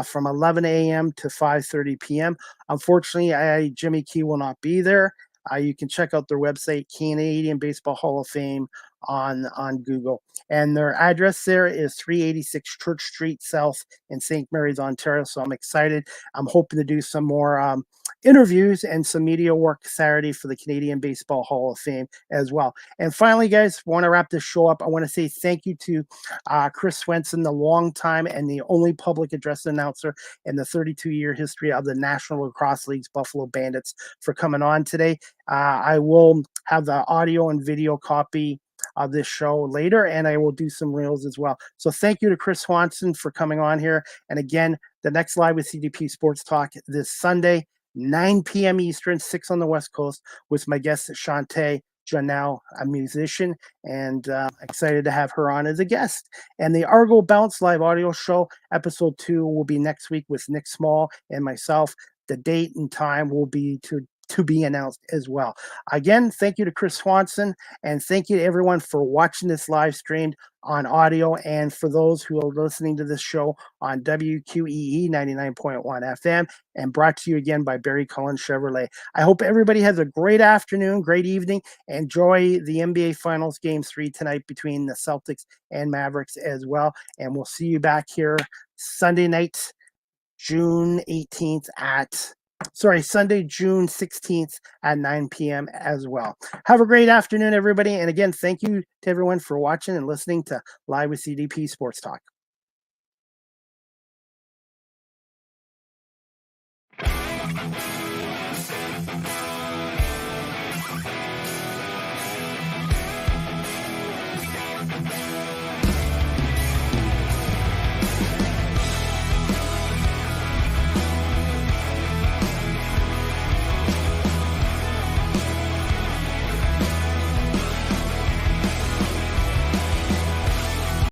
S2: from 11 a.m. to 5:30 p.m. Unfortunately, Jimmy Key will not be there. You can check out their website, Canadian Baseball Hall of Fame, on Google. And their address there is 386 Church Street South in St. Mary's, Ontario. So I'm excited. I'm hoping to do some more interviews and some media work Saturday for the Canadian Baseball Hall of Fame as well. And finally, guys, want to wrap this show up. I want to say thank you to Chris Swenson, the longtime and the only public address announcer in the 32-year history of the National Lacrosse League's Buffalo Bandits, for coming on today. I will have the audio and video copy of this show later, and I will do some reels as well. So thank you to Chris Swanson for coming on here. And again, the next Live with CDP Sports Talk this Sunday, 9 p.m. Eastern, 6 on the West Coast, with my guest Shantae Janelle, a musician, and excited to have her on as a guest. And the Argo Bounce live audio show, episode 2, will be next week with Nick Small and myself. The date and time will be to be announced as well. Again, thank you to Chris Swanson, and thank you to everyone for watching this live streamed on audio, and for those who are listening to this show on WQEE 99.1 FM, and brought to you again by Barry Cullen Chevrolet. I hope everybody has a great afternoon, great evening. Enjoy the NBA Finals Game 3 tonight between the Celtics and Mavericks as well, and we'll see you back here Sunday night, June 18th Sunday, June 16th at 9 p.m. as well. Have a great afternoon, everybody. And again, thank you to everyone for watching and listening to Live with CDP Sports Talk.